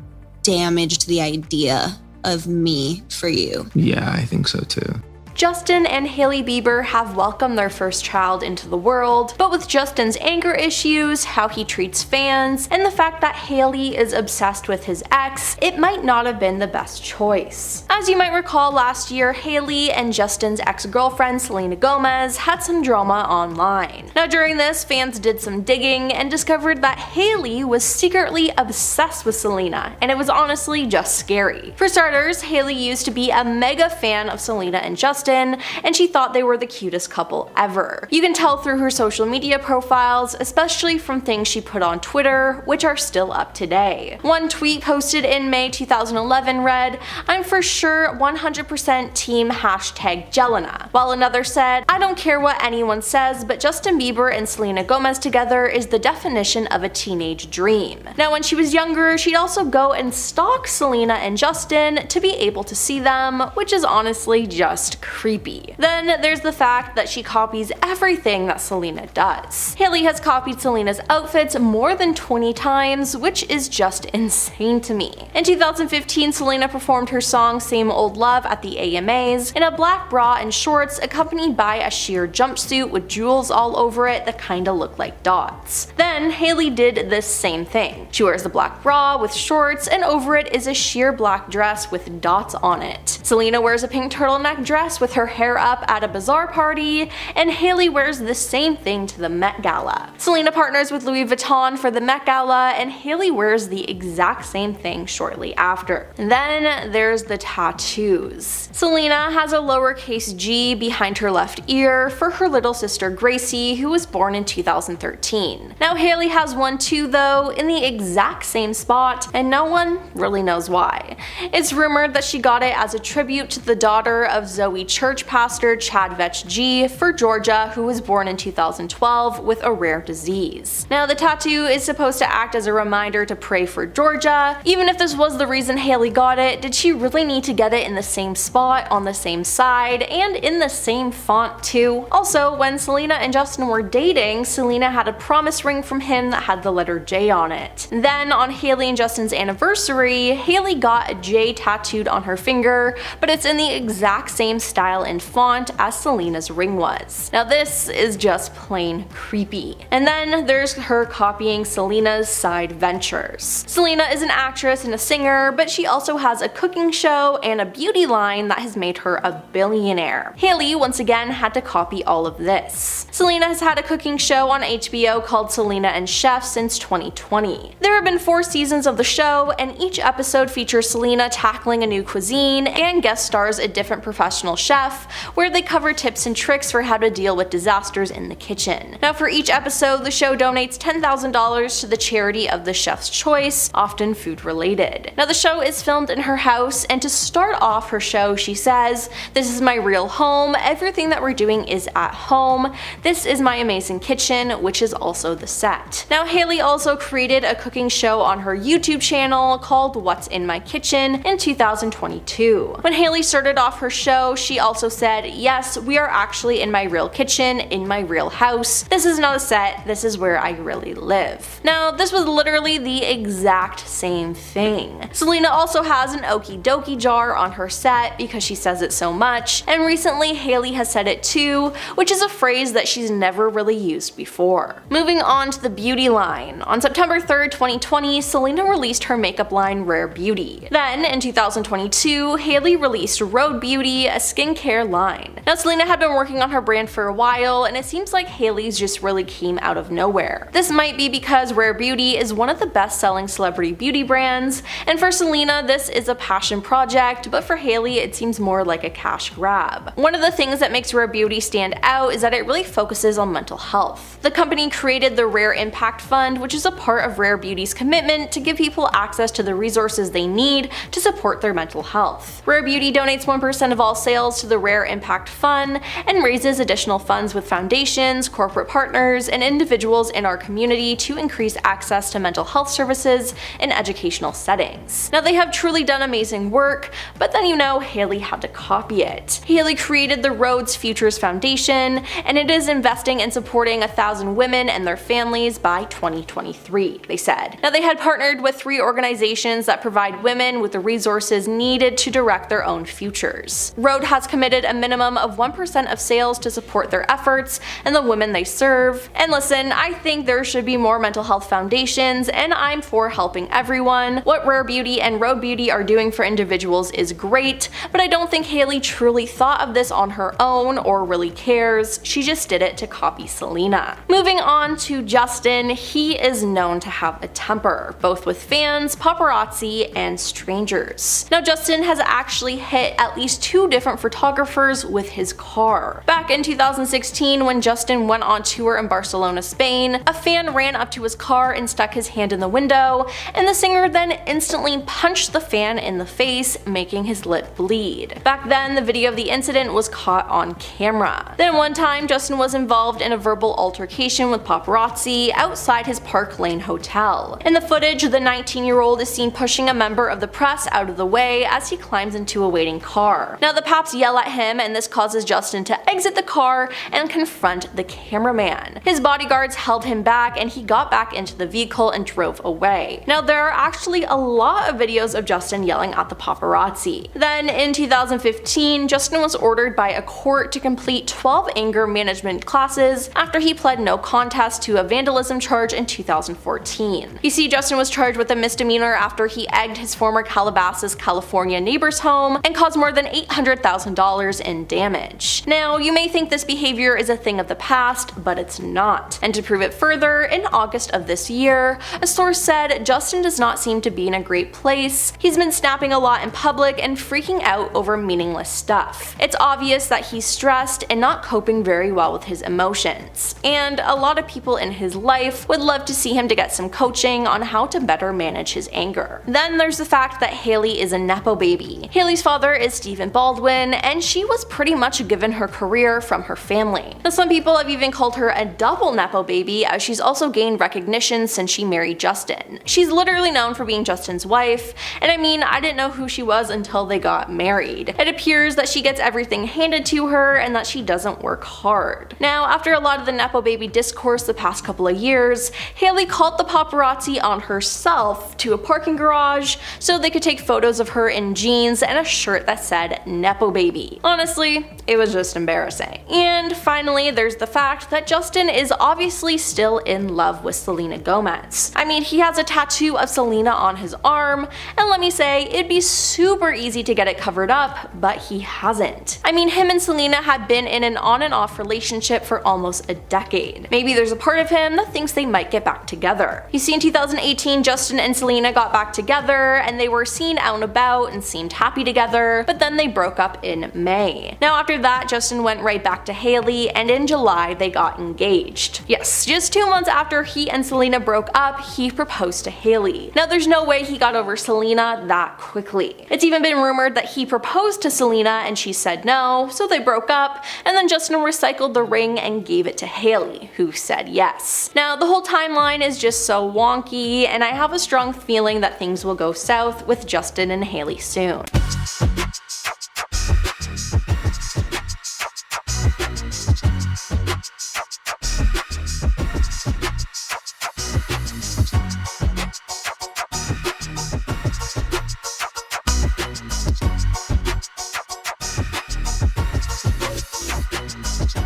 damaged the idea of me for you. Yeah, I think so too. Justin and Hailey Bieber have welcomed their first child into the world, but with Justin's anger issues, how he treats fans, and the fact that Hailey is obsessed with his ex, it might not have been the best choice. As you might recall, last year, Hailey and Justin's ex-girlfriend Selena Gomez had some drama online. Now during this, fans did some digging and discovered that Hailey was secretly obsessed with Selena, and it was honestly just scary. For starters, Hailey used to be a mega fan of Selena and Justin, and she thought they were the cutest couple ever. You can tell through her social media profiles, especially from things she put on Twitter, which are still up today. One tweet posted in May 2011 read, "I'm for sure 100% team #Jelena," while another said, "I don't care what anyone says, but Justin Bieber and Selena Gomez together is the definition of a teenage dream." Now when she was younger, she'd also go and stalk Selena and Justin to be able to see them, which is honestly just creepy. Then there's the fact that she copies everything that Selena does. Hailey has copied Selena's outfits more than 20 times, which is just insane to me. In 2015, Selena performed her song Same Old Love at the AMAs in a black bra and shorts accompanied by a sheer jumpsuit with jewels all over it that kinda look like dots. Then Hailey did this same thing. She wears a black bra with shorts and over it is a sheer black dress with dots on it. Selena wears a pink turtleneck dress with her hair up at a bazaar party, and Hailey wears the same thing to the Met Gala. Selena partners with Louis Vuitton for the Met Gala, and Hailey wears the exact same thing shortly after. And then there's the tattoos. Selena has a lowercase g behind her left ear for her little sister Gracie, who was born in 2013. Now Hailey has one too though, in the exact same spot, and no one really knows why. It's rumored that she got it as a tribute to the daughter of Zoe Church pastor Chad Vetch G for Georgia, who was born in 2012 with a rare disease. Now the tattoo is supposed to act as a reminder to pray for Georgia. Even if this was the reason Hailey got it, did she really need to get it in the same spot, on the same side, and in the same font too? Also, when Selena and Justin were dating, Selena had a promise ring from him that had the letter J on it. Then on Hailey and Justin's anniversary, Hailey got a J tattooed on her finger, but it's in the exact same style and font as Selena's ring was. Now this is just plain creepy. And then there's her copying Selena's side ventures. Selena is an actress and a singer, but she also has a cooking show and a beauty line that has made her a billionaire. Hailey once again had to copy all of this. Selena has had a cooking show on HBO called Selena and Chef since 2020. There have been 4 seasons of the show, and each episode features Selena tackling a new cuisine and guest stars a different professional chef, where they cover tips and tricks for how to deal with disasters in the kitchen. Now for each episode, the show donates $10,000 to the charity of the chef's choice, often food related. Now the show is filmed in her house, and to start off her show she says, "This is my real home, everything that we're doing is at home. This is my amazing kitchen," which is also the set. Now Hailey also created a cooking show on her YouTube channel called What's in My Kitchen in 2022. When Hailey started off her show, she also said, "Yes, we are actually in my real kitchen, in my real house. This is not a set, this is where I really live." Now this was literally the exact same thing. Selena also has an okie dokie jar on her set because she says it so much, and recently Hailey has said it too, which is a phrase that she's never really used before. Moving on to the beauty line. On September 3rd, 2020, Selena released her makeup line Rare Beauty. Then in 2022, Hailey released Rhode Beauty, a skincare line. Now Selena had been working on her brand for a while, and it seems like Hailey's just really came out of nowhere. This might be because Rare Beauty is one of the best-selling celebrity beauty brands, and for Selena this is a passion project, but for Hailey it seems more like a cash grab. One of the things that makes Rare Beauty stand out is that it really focuses on mental health. The company created the Rare Impact Fund, which is a part of Rare Beauty's commitment to give people access to the resources they need to support their mental health. Rare Beauty donates 1% of all sales to the Rare Impact Fund and raises additional funds with foundations, corporate partners, and individuals in our community to increase access to mental health services in educational settings. Now they have truly done amazing work, but then Hailey had to copy it. Hailey created the Rhodes Futures Foundation, and it is investing in supporting 1,000 women and their families by 2023, they said. Now they had partnered with 3 organizations that provide women with the resources needed to direct their own futures. Rhode has committed a minimum of 1% of sales to support their efforts and the women they serve. And listen, I think there should be more mental health foundations, and I'm for helping everyone. What Rare Beauty and Rhode Beauty are doing for individuals is great, but I don't think Hailey truly thought of this on her own or really cares. She just did it to copy Selena. Moving on to Justin, he is known to have a temper, both with fans, paparazzi, and strangers. Now Justin has actually hit at least 2 different photographers with his car. Back in 2016, when Justin went on tour in Barcelona, Spain, a fan ran up to his car and stuck his hand in the window, and the singer then instantly punched the fan in the face, making his lip bleed. Back then, the video of the incident was caught on camera. Then one time, Justin was involved in a verbal altercation with paparazzi outside his Park Lane hotel. In the footage, the 19-year-old is seen pushing a member of the press out of the way as he climbs into a waiting car. Now the paps yell at him, and this causes Justin to exit the car and confront the cameraman. His bodyguards held him back, and he got back into the vehicle and drove away. Now there are actually a lot of videos of Justin yelling at the paparazzi. Then in 2015, Justin was ordered by a court to complete 12 anger management classes after he pled no contest to a vandalism charge in 2014. You see, Justin was charged with a misdemeanor after he egged his former Calabasas, California neighbor's home and caused more than $800,000 in damage. Now, you may think this behavior is a thing of the past, but it's not. And to prove it further, in August of this year, a source said Justin does not seem to be in a great place. He's been snapping a lot in public and freaking out over meaningless stuff. It's obvious that he's stressed and not coping very well with his emotions. And a lot of people in his life would love to see him to get some coaching on how to better manage his anger. Then there's the fact that Hailey is a nepo baby. Hailey's father is Stephen Baldwin, and she was pretty much given her career from her family. Now some people have even called her a double nepo baby, as she's also gained recognition since she married Justin. She's literally known for being Justin's wife, and I mean, I didn't know who she was until they got married. It appears that she gets everything handed to her and that she doesn't work hard. Now, after a lot of the nepo baby discourse the past couple of years, Hailey called the paparazzi on herself to a parking garage so they could take photos of her in jeans and a shirt that said Nepo Baby. Honestly, it was just embarrassing. And finally, there's the fact that Justin is obviously still in love with Selena Gomez. I mean, he has a tattoo of Selena on his arm, and let me say, it'd be super easy to get it covered up, but he hasn't. I mean, him and Selena had been in an on and off relationship for almost a decade. Maybe there's a part of him that thinks they might get back together. You see, in 2018, Justin and Selena got back together, and they were seen out and about and seemed happy together, but then they broke up in May. Now after that, Justin went right back to Hailey, and in July they got engaged. Yes, just 2 months after he and Selena broke up, he proposed to Hailey. Now there's no way he got over Selena that quickly. It's even been rumored that he proposed to Selena and she said no, so they broke up, and then Justin recycled the ring and gave it to Hailey, who said yes. Now the whole timeline is just so wonky, and I have a strong feeling that things will go south with Justin and Hailey soon.